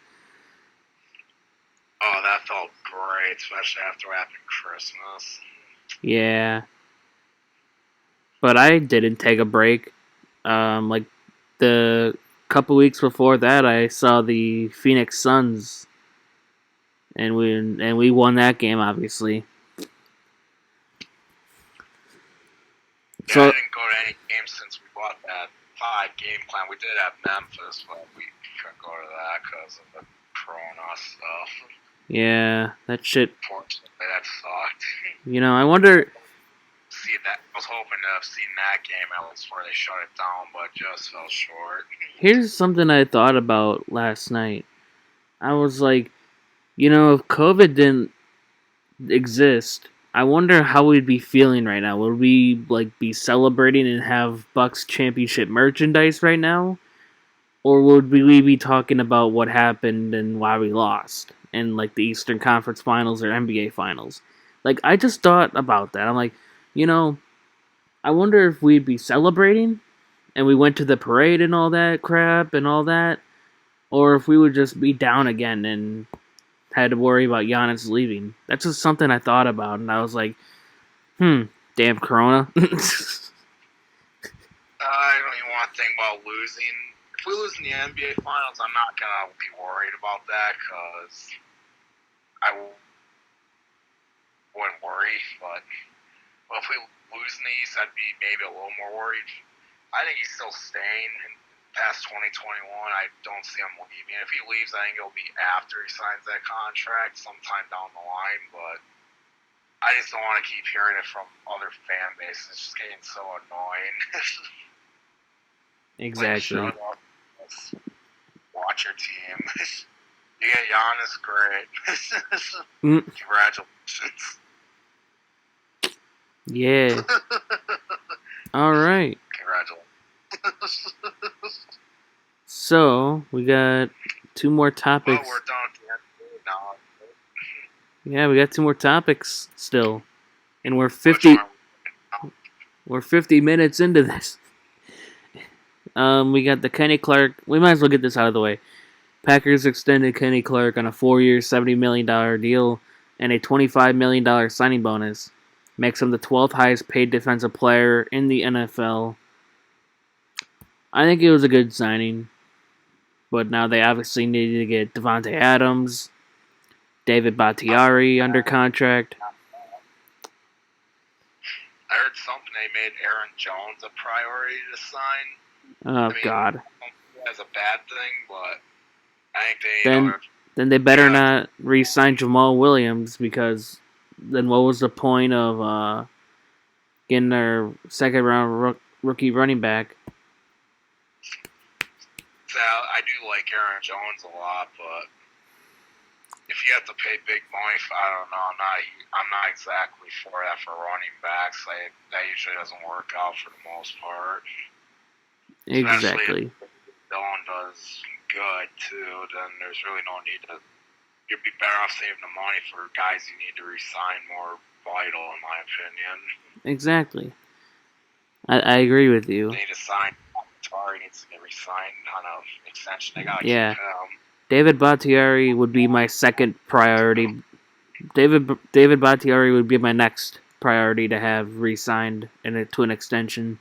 Oh, that felt great, especially after what happened Christmas. Yeah. But I didn't take a break. Like the couple weeks before that, I saw the Phoenix Suns, and we won that game, obviously. Yeah, so, I didn't go to any games since we bought that 5-game plan. We did have Memphis, but we couldn't go to that because of the Corona stuff. Yeah, that shit. Fortunately, that sucked. You know, I wonder. I was hoping to have seen that game at least before they shut it down, but just fell short. Here's something I thought about last night. I was like, you know, if COVID didn't exist, I wonder how we'd be feeling right now. Would we be celebrating and have Bucks championship merchandise right now? or would we be talking about what happened and why we lost in like the Eastern Conference Finals or NBA Finals? Like I just thought about that. I'm like, you know, I wonder if we'd be celebrating and we went to the parade and all that crap and all that, or if we would just be down again and had to worry about Giannis leaving. That's just something I thought about, and I was like, damn Corona. I don't even want to think about losing. If we lose in the NBA Finals, I'm not going to be worried about that because I wouldn't worry. But if we lose in the East, I'd be maybe a little more worried. I think he's still staying past 2021. I don't see him leaving. If he leaves, I think it'll be after he signs that contract sometime down the line. But I just don't want to keep hearing it from other fan bases. It's just getting so annoying. Exactly. Like, shut up. Watch your team. You get Giannis, great. Congratulations. Yeah. All right. Congratulations. So we got two more topics. Well, we're done with the NBA now. Yeah, we got two more topics still, and we're 50 minutes into this. We got the Kenny Clark. We might as well get this out of the way. Packers extended Kenny Clark on a 4-year, $70 million deal and a $25 million signing bonus. Makes him the 12th highest paid defensive player in the NFL. I think it was a good signing. But now they obviously needed to get Devontae Adams, David Bakhtiari under contract. I heard something they made Aaron Jones a priority to sign. Oh, God. That's a bad thing, but I think then they better not re-sign Jamal Williams, because then what was the point of getting their second-round rookie running back? I do like Aaron Jones a lot, but if you have to pay big money, I don't know. I'm not exactly for that for running backs. That usually doesn't work out for the most part. Exactly. Especially if Dylan does good too, then there's really no need to. You'd be better off saving the money for guys you need to re-sign more vital, in my opinion. Exactly. I agree with you. They need to sign. Bakhtiari needs to get re-signed on an extension. They gotta keep him. David Bakhtiari would be my second priority. David Bakhtiari would be my next priority to have re-signed to an extension.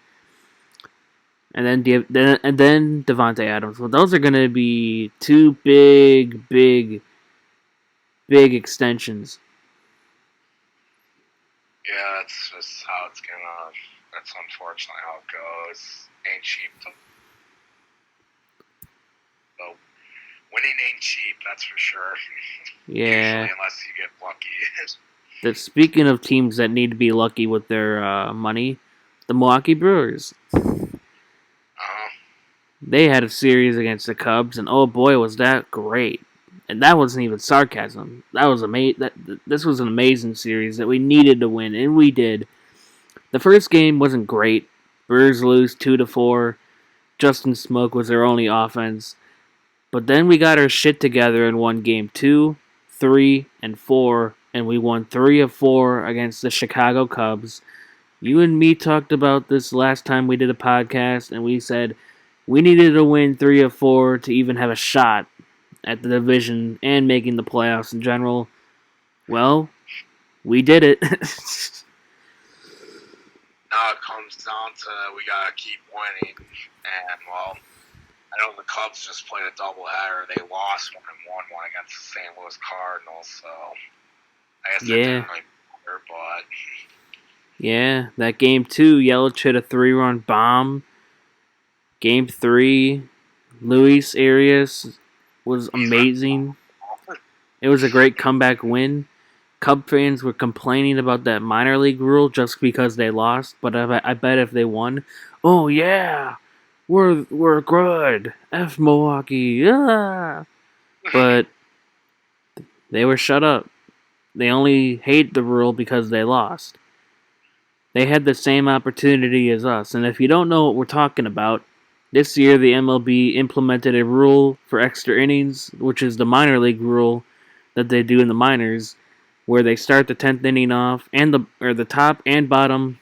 And then Devontae Adams. Well, those are going to be two big extensions. Yeah, that's just how it's gonna. That's unfortunately how it goes. Ain't cheap. So winning ain't cheap. That's for sure. Yeah. Usually, unless you get lucky. Speaking of teams that need to be lucky with their money, the Milwaukee Brewers. They had a series against the Cubs, and oh boy, was that great! And that wasn't even sarcasm. That was This was an amazing series that we needed to win, and we did. The first game wasn't great. Brewers lose 2-4. Justin Smoke was their only offense. But then we got our shit together and won game 2, 3, and 4, and we won 3 of 4 against the Chicago Cubs. You and me talked about this last time we did a podcast, and we said we needed to win 3 of 4 to even have a shot at the division and making the playoffs in general. Well, we did it. Now it comes down to we gotta keep winning, and well, I know the Cubs just played a doubleheader. They lost one and won one against the St. Louis Cardinals, so I guess that didn't really matter, but yeah, that game 2, Yelich hit a 3-run bomb. Game 3, Luis Arias was amazing. It was a great comeback win. Cub fans were complaining about that minor league rule just because they lost, but I bet if they won, oh yeah, we're good. F Milwaukee, yeah. But they were shut up. They only hate the rule because they lost. They had the same opportunity as us, and if you don't know what we're talking about, This year, the MLB implemented a rule for extra innings, which is the minor league rule that they do in the minors, where they start the 10th inning off and the top and bottom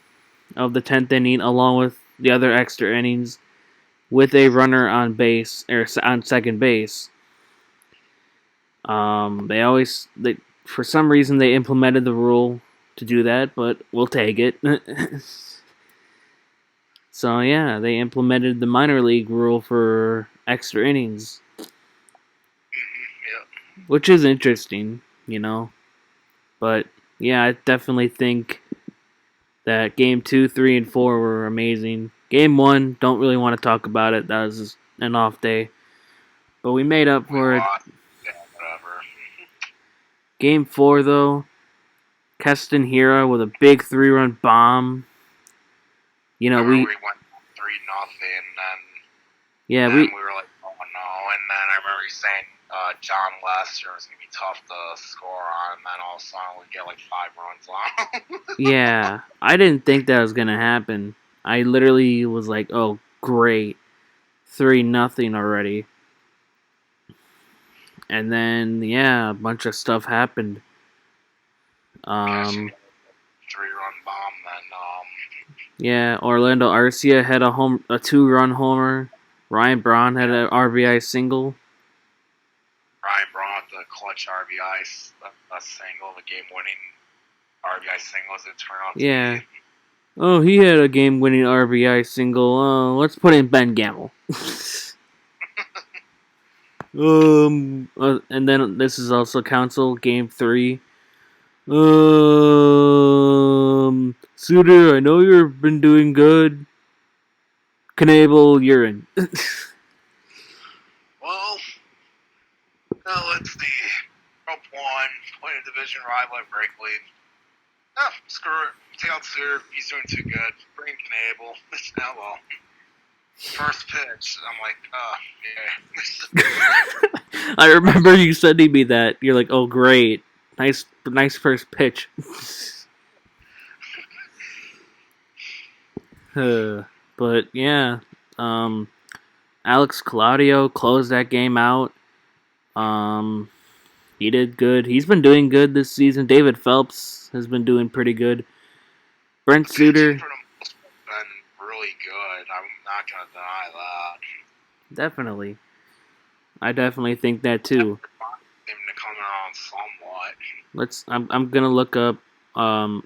of the 10th inning along with the other extra innings with a runner on base or on second base. They for some reason they implemented the rule to do that, but we'll take it. So yeah, they implemented the minor league rule for extra innings, which is interesting, But yeah, I definitely think that game 2, 3, and 4 were amazing. Game 1, don't really want to talk about it. That was an off day, but we made up for it. Yeah, whatever. Game 4 though, Keston Hiura with a big 3-run bomb. We went 3-0, and then we were like, oh no, and then I remember you saying John Lester was gonna be tough to score on, and then all of a sudden we get like 5 runs on. Yeah, I didn't think that was gonna happen. I literally was like, oh great, 3-0 already. And then a bunch of stuff happened. 3-run bomb, then yeah, Orlando Arcia had a 2-run homer. Ryan Braun had an RBI single. Ryan Braun the clutch RBI single, the game-winning RBI single as it turned out to be. Oh, he had a game-winning RBI single. Let's put in Ben Gamble. And then this is also council game 3. Suter, I know you've been doing good. Knable, you're in. Well, let's see. Up 1, playing a division rival at Wrigley. Screw it. Take out Suter. He's doing too good. Bring Knable. Well. First pitch, I'm like, yeah. I remember you sending me that. You're like, oh great, nice first pitch. But yeah, Alex Claudio closed that game out. He did good. He's been doing good this season. David Phelps has been doing pretty good. Brent Suter been really good. I'm not gonna deny that. Definitely. I definitely think that too. Him to come around somewhat. I'm gonna look up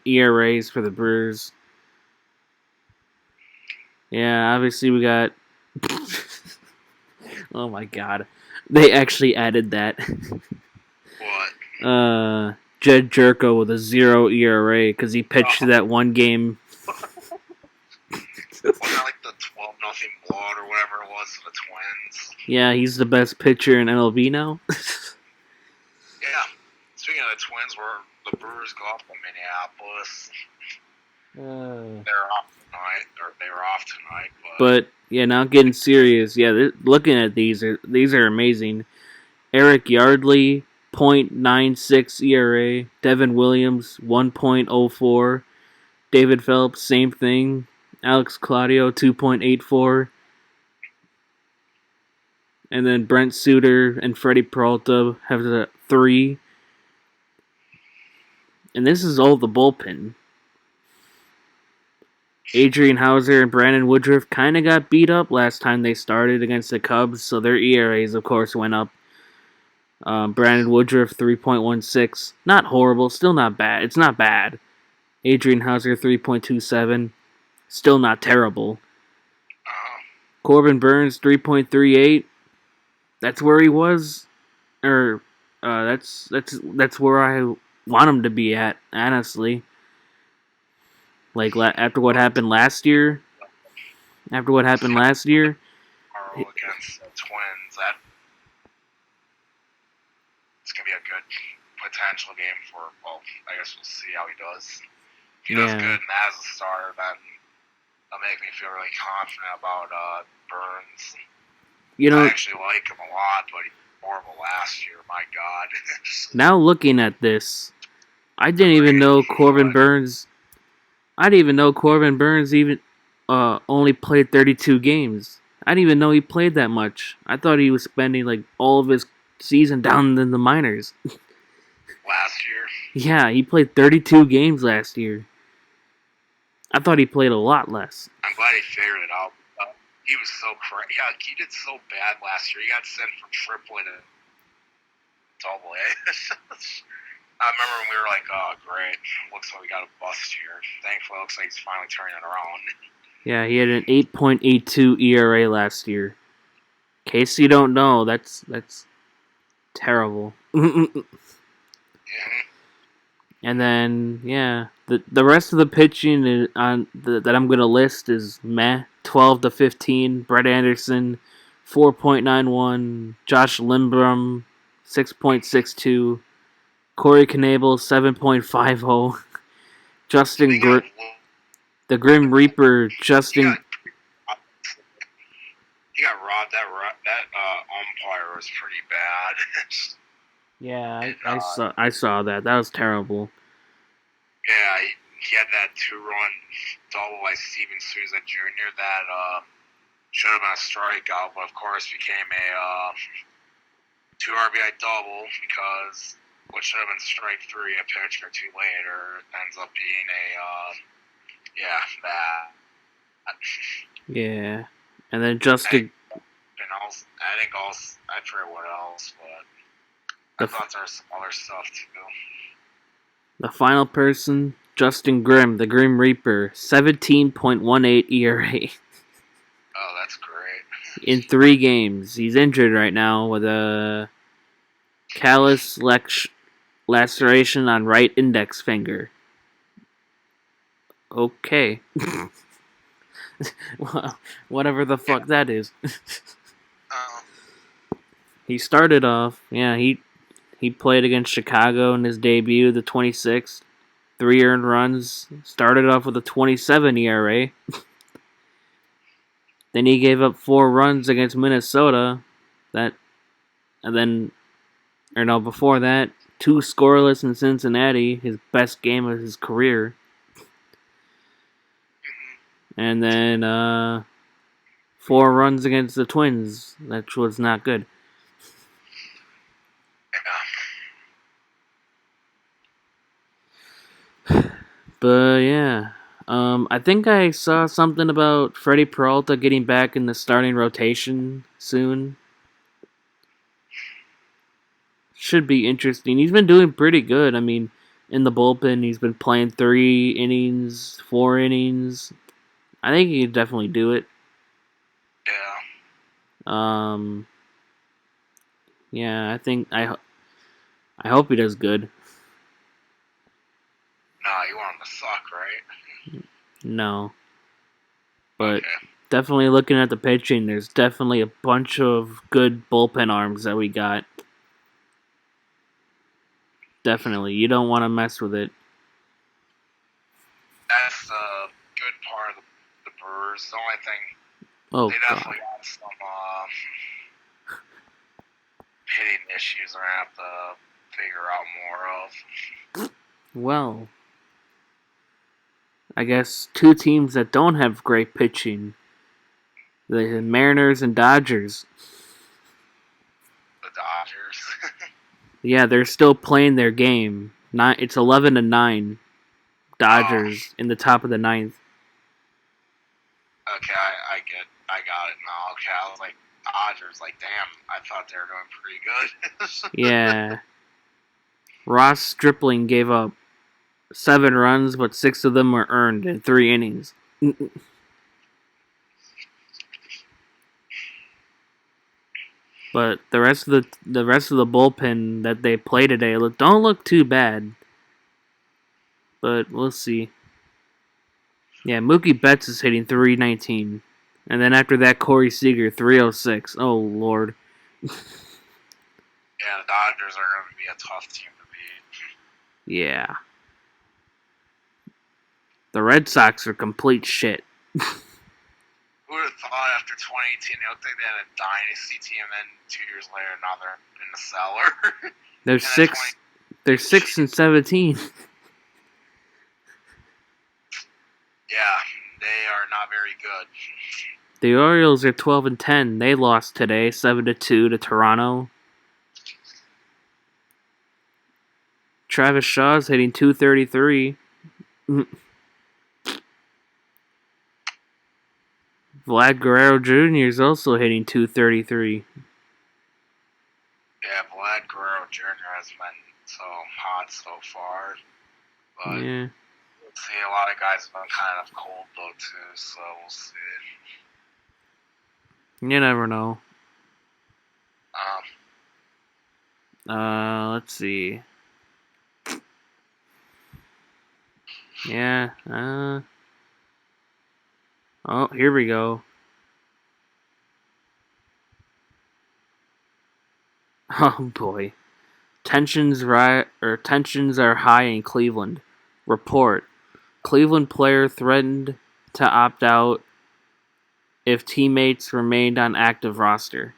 ERAs for the Brewers. Yeah, obviously we got. Oh my god, they actually added that. What? Jed Jerko with a 0 ERA because he pitched that one game. Wasn't that like the 12-0 blowout or whatever it was for the Twins? Yeah, he's the best pitcher in MLB now. Yeah. Speaking of the Twins, where the Brewers go up to Minneapolis. They were off tonight. But yeah, now getting serious. Yeah, looking at these are amazing. Eric Yardley, 0.96 ERA. Devin Williams, 1.04. David Phelps, same thing. Alex Claudio, 2.84. And then Brent Suter and Freddie Peralta have a 3. And this is all the bullpen. Adrian Hauser and Brandon Woodruff kind of got beat up last time they started against the Cubs, so their ERAs, of course, went up. Brandon Woodruff, 3.16. Not horrible, still not bad. It's not bad. Adrian Hauser, 3.27. Still not terrible. Corbin Burns, 3.38. That's where he was. That's where I want him to be at, honestly. Like, after what happened last year. Tomorrow against the Twins, it's going to be a good potential game for, well, I guess we'll see how he does. If he does good and as a starter, then that'll make me feel really confident about Burns. I actually like him a lot, but he was horrible last year, my God. Now looking at this, I didn't even know Corbin Burns even only played 32 games. I didn't even know he played that much. I thought he was spending like all of his season down in the minors. Last year. Yeah, he played 32 games last year. I thought he played a lot less. I'm glad he figured it out. He was so crazy. Yeah, he did so bad last year. He got sent from AAA to Double A. I remember when we were like, oh, great. Looks like we got a bust here. Thankfully, it looks like he's finally turning it around. Yeah, he had an 8.82 ERA last year. In case you don't know, that's terrible. And then, yeah, the rest of the pitching that I'm gonna list is meh. 12 to 15. Brett Anderson, 4.91. Josh Lindblom, 6.62. Corey Knebel, 7.50. Justin the Grim Reaper, Justin. He got robbed. That umpire was pretty bad. Yeah, I saw that. That was terrible. Yeah, he had that 2-run double by Steven Souza Jr. that should have been a strikeout, but of course became a 2 RBI double because what should have been strike 3 a pitch or 2 later ends up being that. Yeah, and then Justin. I forget what else, but I thought there was some other stuff too. The final person, Justin Grimm, the Grim Reaper, 17.18 ERA. Oh, that's great. In 3 games. He's injured right now with a callus laceration on right index finger. Okay. Well, whatever the fuck that is. He started off, he played against Chicago in his debut, the 26th. 3 earned runs. Started off with a 27 ERA. Then he gave up 4 runs against Minnesota. Before that, 2 scoreless in Cincinnati, his best game of his career. And then 4 runs against the Twins, that was not good. But yeah, I think I saw something about Freddie Peralta getting back in the starting rotation soon. Should be interesting. He's been doing pretty good. I mean, in the bullpen, he's been playing 3 innings, 4 innings. I think he could definitely do it. Yeah. Yeah, I hope he does good. Nah, you want him to suck, right? No. But okay. Definitely looking at the pitching, there's definitely a bunch of good bullpen arms that we got. Definitely. You don't want to mess with it. That's the good part of the Brewers. The only thing, they definitely got some hitting issues they're going to have to figure out more of. Well, I guess 2 teams that don't have great pitching. The Mariners and Dodgers. The Dodgers. Yeah, they're still playing their game. It's 11-9. Dodgers in the top of the 9th. Okay, I got it now. Okay, I was like, Dodgers, like, damn, I thought they were doing pretty good. Yeah. Ross Stripling gave up 7 runs, but 6 of them were earned in 3 innings. But the rest of the bullpen that they play today don't look too bad. But we'll see. Yeah, Mookie Betts is hitting 319. And then after that, Corey Seager, 306. Oh, Lord. Yeah, the Dodgers are going to be a tough team to beat. Yeah. The Red Sox are complete shit. Who would have thought after 2018 they looked like they had a dynasty team, and then 2 years later now they're in the cellar. They're 6-17. Yeah, they are not very good. The Orioles are 12-10. They lost today, 7-2 to Toronto. Travis Shaw's hitting .233. Vlad Guerrero Jr. is also hitting .233. Yeah, Vlad Guerrero Jr. has been so hot so far. But Yeah. see, a lot of guys have been kind of cold though too, so we'll see. You never know. Let's see. Yeah. Oh, here we go. Oh boy. Tensions are high in Cleveland. Report. Cleveland player threatened to opt out if teammates remained on active roster.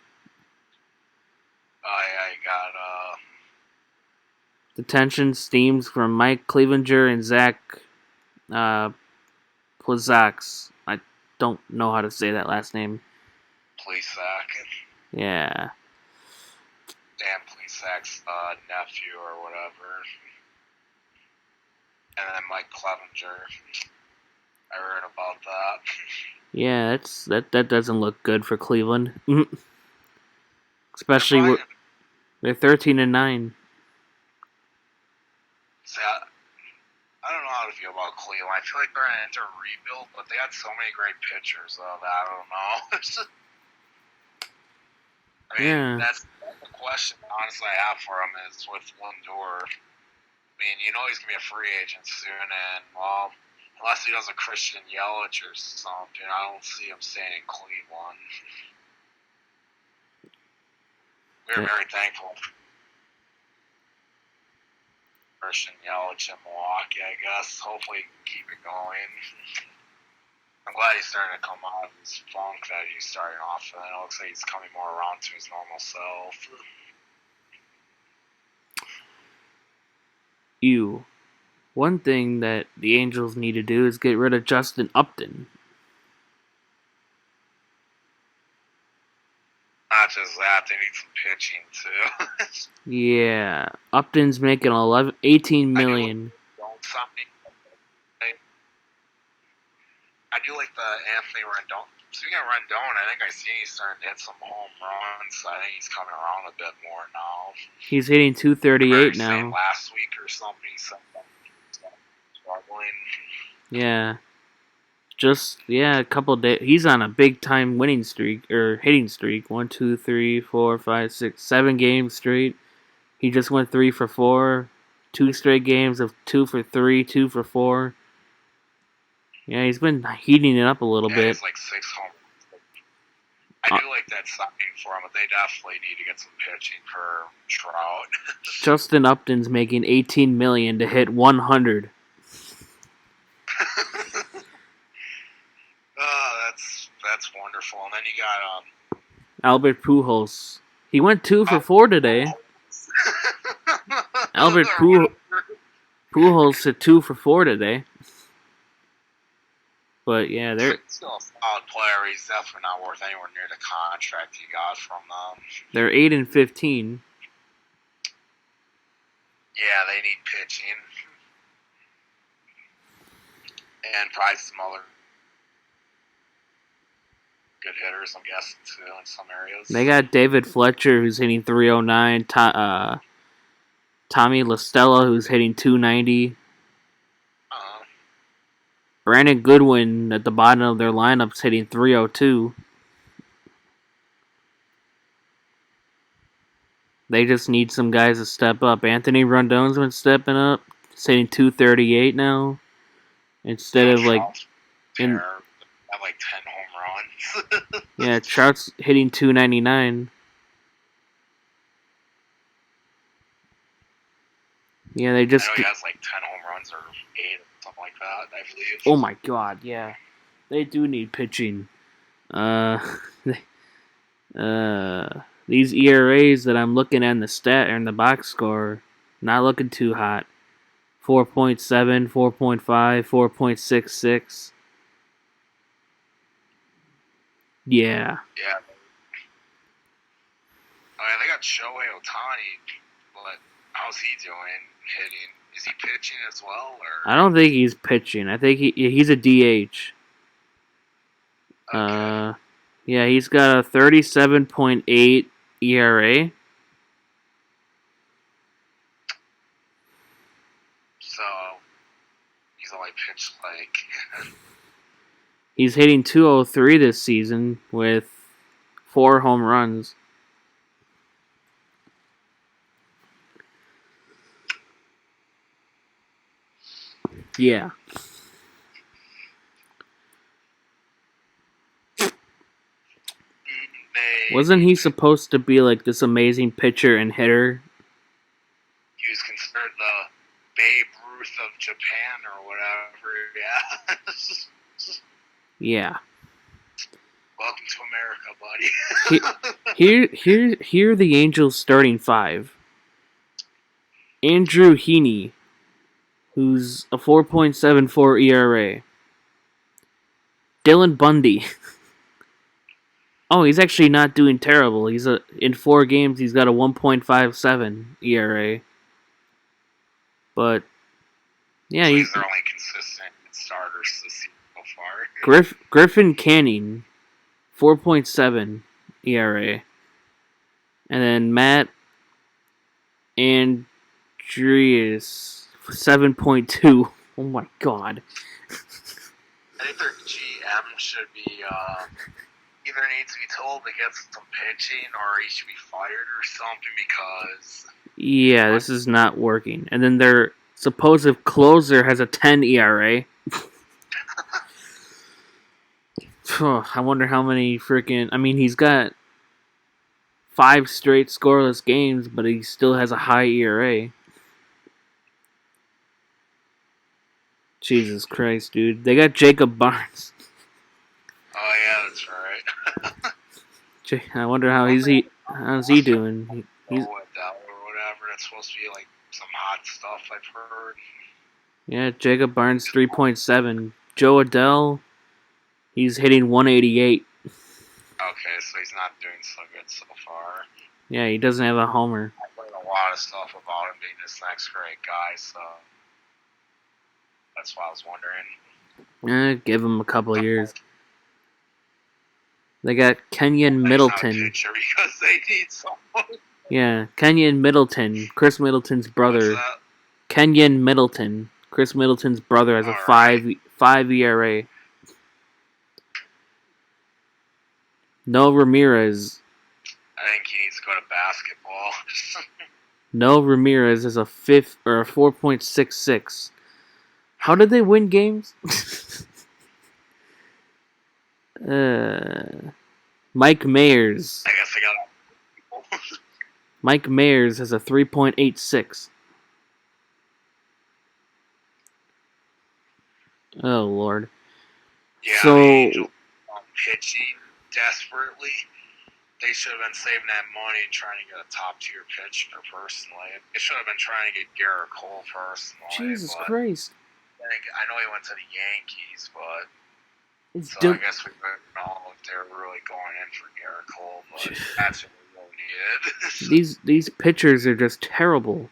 I got The tension steams from Mike Clevenger and Zach Plazaks. I don't know how to say that last name. Plesac. Yeah. Dan Plesac's nephew or whatever. And then Mike Clevenger. I heard about that. Yeah, that doesn't look good for Cleveland. Especially they're 13-9. See, I don't know how to feel about Cleveland. I feel like they're into a rebuild, but they had so many great pitchers, though, that I don't know. I mean, that's the question, honestly, I have for him is with Lindor. I mean, you know he's going to be a free agent soon, and, well, unless he does a Christian Yelich or something, I don't see him staying in Cleveland. We're very thankful for Christian Yelich in Milwaukee, I guess. Hopefully he can keep it going. I'm glad he's starting to come out of his funk that he's starting off, and it looks like he's coming more around to his normal self. One thing that the Angels need to do is get rid of Justin Upton. Not just that, they need some pitching too. Yeah, Upton's making $18 million. I do like the Anthony Rendon. Speaking of Rendon, I think I see he's starting to hit some home runs. I think he's coming around a bit more now. He's hitting .238 now. Last week or something, he said struggling. Yeah. A couple of days. He's on a big time winning streak or hitting streak. 1, 2, 3, 4, 5, 6, 7 games straight. He just went 3 for 4. 2 straight games of 2 for 3, 2 for 4. Yeah, he's been heating it up a little bit. He's like 6 home. I do like that signing for him, but they definitely need to get some pitching for Trout. Justin Upton's making $18 million to hit 100. That's wonderful. And then you got Albert Pujols. He went 2 for 4 today. Albert Pujols hit 2 for 4 today. But yeah, they're still a solid player. He's definitely not worth anywhere near the contract he got from them. They're 8-15. Yeah, they need pitching. And probably some other good hitters, I'm guessing, too, in some areas. They got David Fletcher, who's hitting .309. Tommy LaStella, who's hitting .290. Brandon Goodwin at the bottom of their lineup's hitting .302. They just need some guys to step up. Anthony Rondon's been stepping up. He's hitting .238 now. Instead of like... have like 10 home runs. Yeah, Trout's hitting .299. Yeah, they just... I know he has like 10 home runs or 8 or something like that, I believe. Oh my god, yeah. They do need pitching. These ERAs that I'm looking at in the stat or in the box score, not looking too hot. 4.7, 4.5, 4.66. Yeah. Yeah. Oh, yeah, they got Shohei Ohtani, but how's he doing hitting? Is he pitching as well, or? I don't think he's pitching. I think he's a DH. Okay. Yeah, he's got a 37.8 ERA. So he's only pitched like. He's hitting 203 this season with 4 home runs. Yeah. Wasn't he supposed to be like this amazing pitcher and hitter? He was considered the Babe Ruth of Japan or whatever. Yeah. Yeah. Welcome to America, buddy. Here are the Angels' starting 5. Andrew Heaney, who's a 4.74 ERA. Dylan Bundy. Oh, he's actually not doing terrible. In 4 games, he's got a 1.57 ERA. But yeah, he's their only consistent starters this season so far. Griffin Canning, 4.7 ERA, and then Matt Andrius, 7.2. Oh my god. I think their GM should be either needs to be told to get some pitching or he should be fired or something because... Yeah, this is not working. And then their supposed closer has a 10 ERA. I wonder how many freaking... I mean, he's got 5 straight scoreless games, but he still has a high ERA. Jesus Christ, dude. They got Jacob Barnes. Oh, yeah, that's right. I wonder how's he doing? He's or whatever. That's supposed to be like some hot stuff I've heard. Yeah, Jacob Barnes 3.7. Joe Adele, he's hitting 188. Okay, so he's not doing so good so far. Yeah, he doesn't have a homer. I've heard a lot of stuff about him being this next great guy, so that's why I was wondering. Give him a couple of years. They got Kenyon Middleton. Because they need someone. Yeah, Kenyon Middleton, Chris Middleton's brother. What's that? Kenyon Middleton, Chris Middleton's brother, has a 5 ERA. No Ramirez. I think he needs to go to basketball. No Ramirez has a 4.66. How did they win games? Mike Mayers. I guess I got. Mike Mayers has a 3.86. Oh Lord. Yeah, so the Angels pitching desperately. They should have been saving that money and trying to get a top tier pitcher. Personally, they should have been trying to get Garrett Cole personally. Jesus Christ. I know he went to the Yankees, but I guess we don't know if they're really going in for Garrett Cole, but that's what we really needed. These pitchers are just terrible.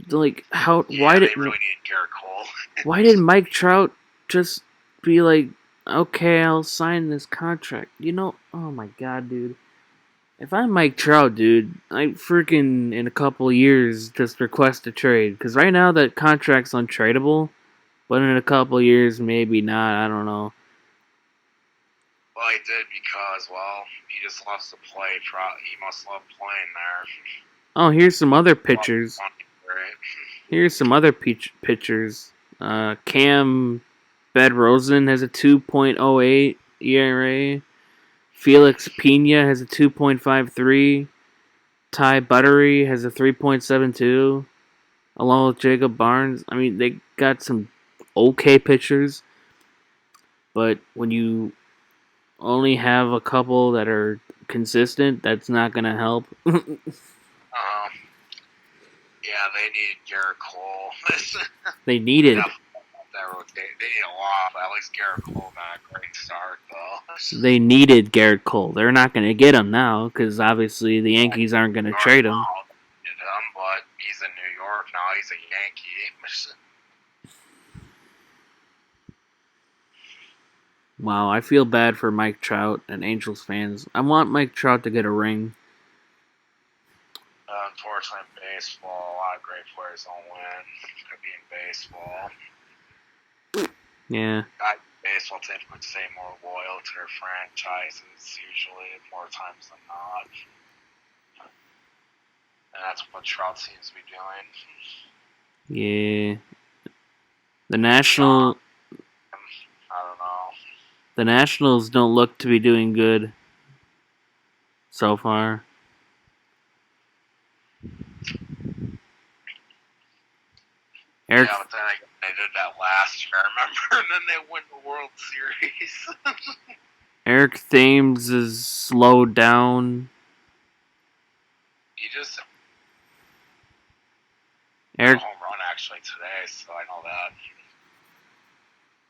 Like why did really need Garrett Cole? Why didn't Mike Trout just be like, okay, I'll sign this contract? Oh my god, dude. If I'm Mike Trout, dude, I freaking in a couple years just request a trade. Because right now that contract's untradeable, but in a couple years maybe not. I don't know. Well, he did because, he just loves to play. He must love playing there. Oh, here's some other pitchers. Here's some other pitchers. Cam Bedrosian has a 2.08 ERA. Felix Pena has a 2.53. Ty Buttery has a 3.72. Along with Jacob Barnes. I mean, they got some okay pitchers. But when you only have a couple that are consistent, that's not going to help. Yeah, they needed Garrett Cole. They needed. That rotation. They need a lot, but at least Garrett Cole got a great start, though. They needed Garrett Cole. They're not going to get him now because obviously the Yankees aren't going to trade him. But he's in New York now. He's a Yankee. Wow, I feel bad for Mike Trout and Angels fans. I want Mike Trout to get a ring. Unfortunately, in baseball, a lot of great players don't win. Could be in baseball. Yeah. Baseball teams would stay more loyal to their franchises, usually, more times than not. And that's what Trout seems to be doing. Yeah. The Nationals don't look to be doing good so far. Yeah, but then they did that last year, I remember, and then they win the World Series. Eric Thames is slowed down. He just Eric home run actually today, so I know that.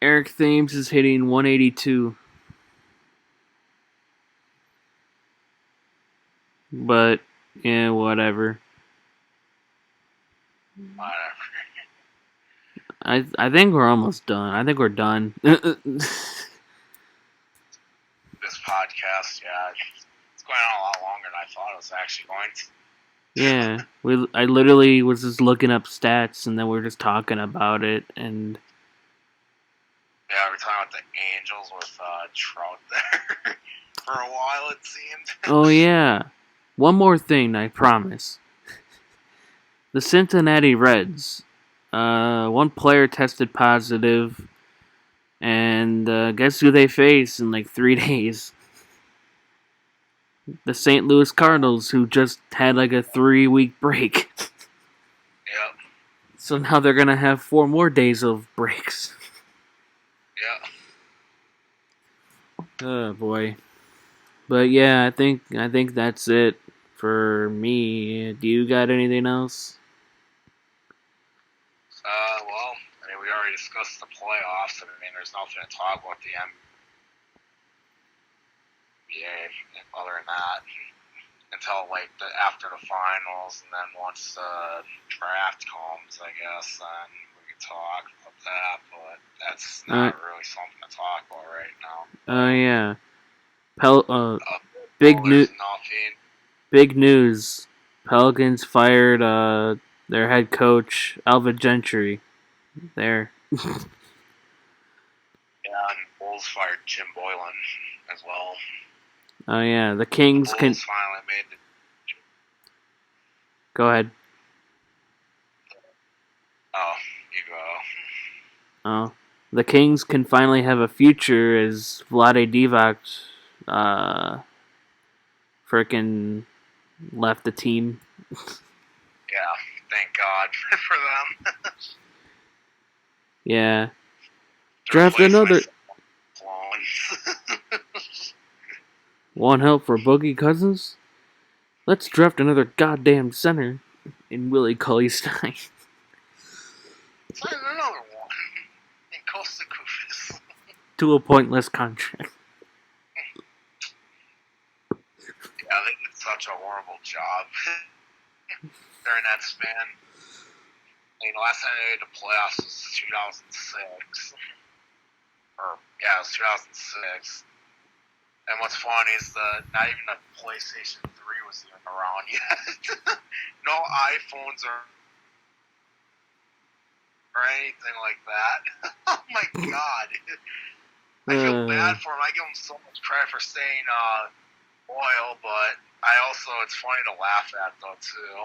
Eric Thames is hitting 182. But yeah, whatever. I think we're almost done. I think we're done. This podcast, yeah, it's going on a lot longer than I thought it was actually going to. Yeah, I literally was just looking up stats, and then we're just talking about it, and yeah, we're talking about the Angels with Trout there for a while, it seemed. Oh yeah, one more thing, I promise. The Cincinnati Reds. One player tested positive, and guess who they face in like 3 days? The St. Louis Cardinals, who just had like a 3-week break. Yep. So now they're gonna have 4 more days of breaks. Yeah. Oh boy. But yeah, I think that's it for me. Do you got anything else? Well, I mean, we already discussed the playoffs. I mean, there's nothing to talk about the NBA other than that until like after the finals, and then once the draft comes, I guess, then we can talk about that. But that's not really something to talk about right now. Yeah. Big news. Pelicans fired their head coach, Alvin Gentry. There. Yeah, and Bulls fired Jim Boylan as well. Oh yeah, the Kings the can. Finally made the... Go ahead. Oh, you go. Oh, the Kings can finally have a future as Vlade Divac, frickin' left the team. Yeah, thank God for them. Yeah. Draft another. Want help for Boogie Cousins? Let's draft another goddamn center in Willie Cauley-Stein. Sign another one in Costa Cufis. To a pointless contract. Yeah, they did such a horrible job during that span. I mean, the last time they made the playoffs was 2006. It was 2006. And what's funny is not even the PlayStation 3 was even around yet. No iPhones or anything like that. Oh my God. I feel bad for him. I give him so much credit for staying loyal, but it's funny to laugh at though too.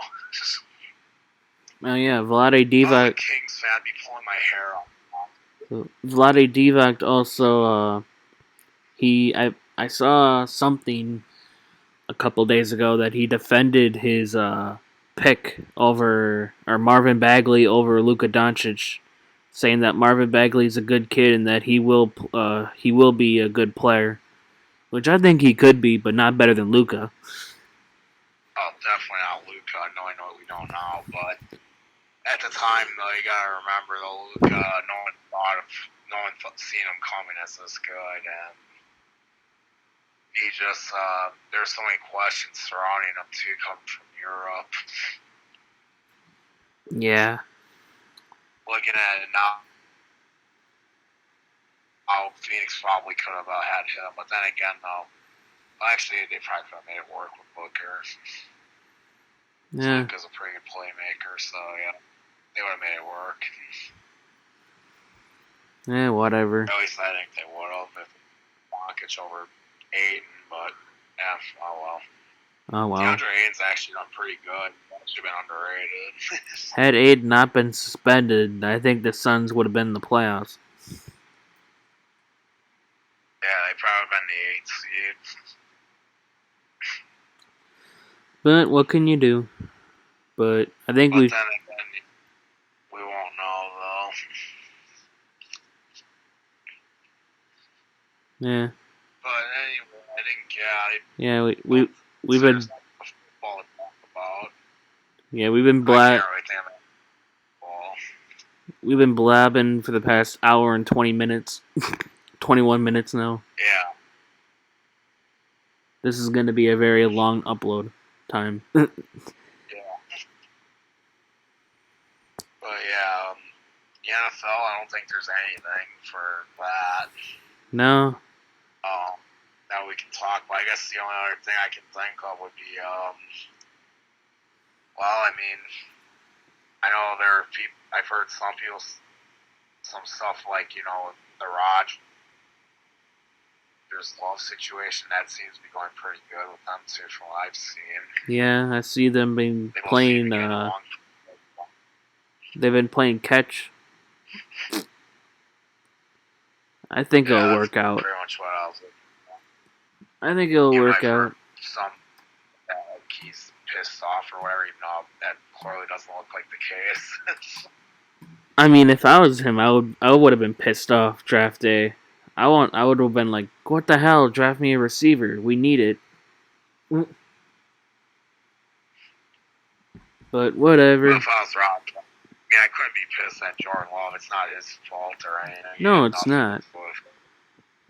Oh yeah, Vlade Divac. I'm a Kings fan. I'd be pulling my hair out. Vlade Divac also, I saw something a couple days ago that he defended his pick over, or Marvin Bagley over Luka Doncic, saying that Marvin Bagley is a good kid and that he will be a good player, which I think he could be, but not better than Luka. Oh, definitely not Luka. I know we don't know, but at the time, though, you gotta remember, though, Luka, no one seen him coming as this good, and he just there's so many questions surrounding him too, coming from Europe. Yeah. Looking at it now, Phoenix probably could have had him, but then again, though, actually they probably could have made it work with Booker. Yeah. Booker's a pretty good playmaker, so yeah, they would have made it work. Yeah, whatever. At least I think they would have if Monkic over Aiden, but yeah, oh well. Oh, well. DeAndre Ayton's actually done pretty good. Should have been underrated. Had Aiden not been suspended, I think the Suns would have been in the playoffs. Yeah, they probably been the 8th seed. But what can you do? But I think But then again, we won't know though. Yeah. But anyway, I think Yeah, we've been football to talk about. Yeah, we've been We've been blabbing for the past hour and 20 minutes. 21 minutes now. Yeah. This is going to be a very long upload time. Yeah. But yeah, the NFL, I don't think there's anything for that. No. That we can talk about. I guess the only other thing I can think of would be, well, I mean, I know there are people, I've heard some stuff like, you know, the Rodgers love situation, that seems to be going pretty good with them too from what I've seen. Yeah, I see them playing, they've been playing catch. I think it'll work out. Pretty much what I was looking for. I think it'll work out. Some he's pissed off or whatever, even though that clearly doesn't look like the case. I mean, if I was him, I would have been pissed off draft day. I would have been like, what the hell? Draft me a receiver. We need it. But whatever. If I was Rob, I mean, I couldn't be pissed at Jordan Love. It's not his fault or anything. No, it's not.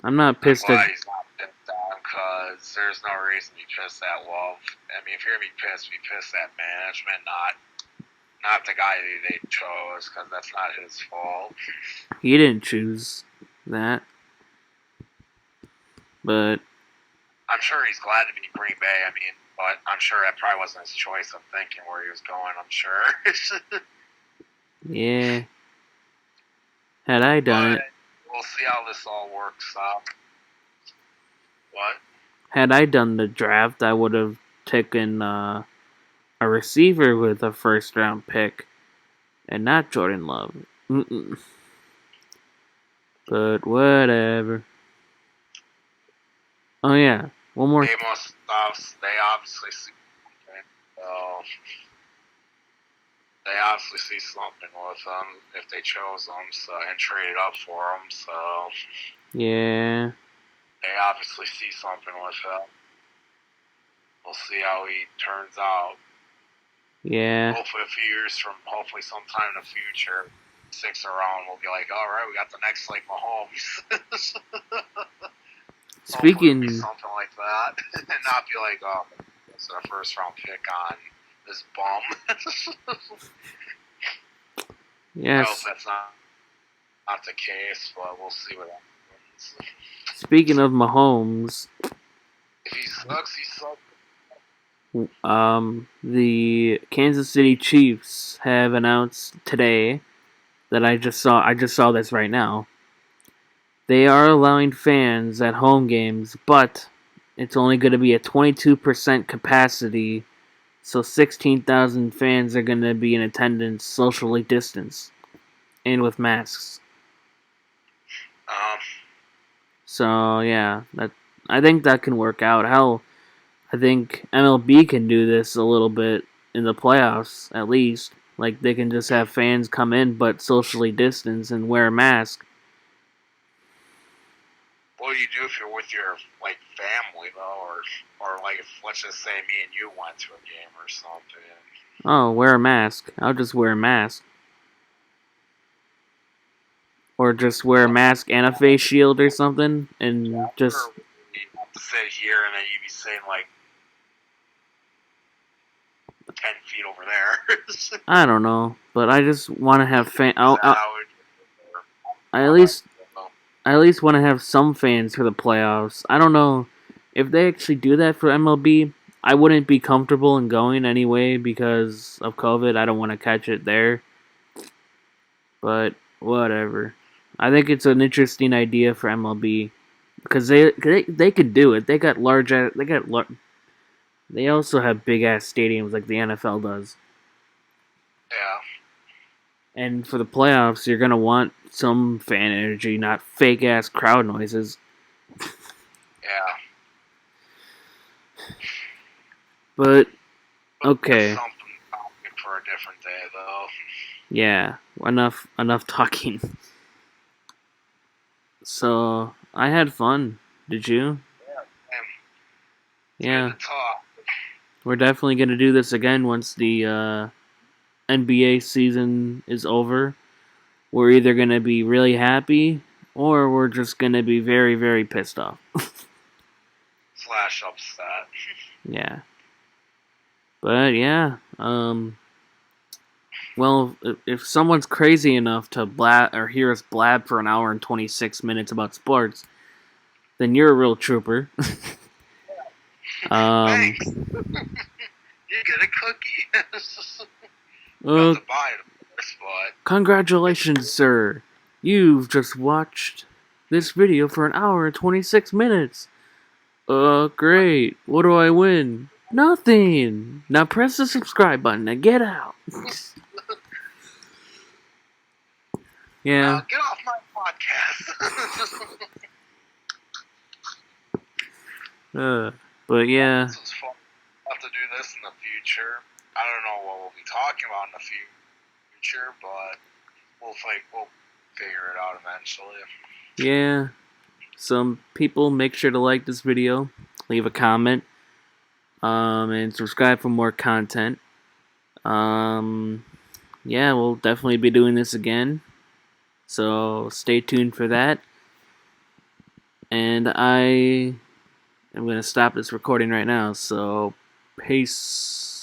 I'm not pissed I'm glad he's not pissed at him because there's no reason to be pissed at Love. I mean, if you're going to be pissed at management, not the guy that they chose, because that's not his fault. He didn't choose that. But I'm sure he's glad to be in Green Bay. I mean, but I'm sure that probably wasn't his choice of thinking where he was going, I'm sure. yeah. Had I done it. We'll see how this all works out. What? Had I done the draft, I would have taken a receiver with a first-round pick, and not Jordan Love. But whatever. Oh yeah, one more. They obviously see. They obviously see something with them if they chose them, and traded up for them. So yeah, they obviously see something with him. We'll see how he turns out. Yeah. Hopefully sometime in the future, 6 around, we'll be like, all right, we got the next like Mahomes. Speaking something like that, and not be like, oh, it's a first round pick on this bum. Yes. I hope that's not the case, but we'll see what happens. Speaking of Mahomes, if he sucks, he sucks. The Kansas City Chiefs have announced today that I just saw this right now. They are allowing fans at home games, but it's only going to be a 22% capacity, so 16,000 fans are going to be in attendance, socially distanced, and with masks. So yeah, I think that can work out. Hell, I think MLB can do this a little bit in the playoffs, at least. Like, they can just have fans come in, but socially distance and wear a mask. What do you do if you're with your family though, or if let's just say me and you went to a game or something? Oh, wear a mask. I'll just wear a mask. or just wear a mask and a face shield or something, and just. Or you have to sit here and then you'd be sitting like 10 feet over there. I don't know, but I just want to have fan. I at least want to have some fans for the playoffs. I don't know if they actually do that for MLB. I wouldn't be comfortable in going anyway because of COVID. I don't want to catch it there. But whatever. I think it's an interesting idea for MLB because they could do it. They also have big ass stadiums like the NFL does. Yeah. And for the playoffs, you're gonna want some fan energy, not fake ass crowd noises. Yeah. But okay. Something for a different day, though. Yeah. Enough talking. So I had fun. Did you? Yeah. We're definitely gonna do this again once the NBA season is over. We're either gonna be really happy or we're just gonna be very, very pissed off. / upset. Yeah. But yeah, well, if someone's crazy enough to blab or hear us blab for an hour and 26 minutes about sports, then you're a real trooper. Thanks. You get a cookie. To buy it, but... Congratulations, sir. You've just watched this video for an hour and 26 minutes. Great. What do I win? Nothing. Now press the subscribe button and get out. Yeah. Get off my podcast. But yeah. This was fun. We'll have to do this in the future. I don't know what we'll be talking about in the future, but we'll figure it out eventually. Yeah. Some people, make sure to like this video, leave a comment, and subscribe for more content. Yeah, we'll definitely be doing this again. So stay tuned for that. And I am going to stop this recording right now. So, peace.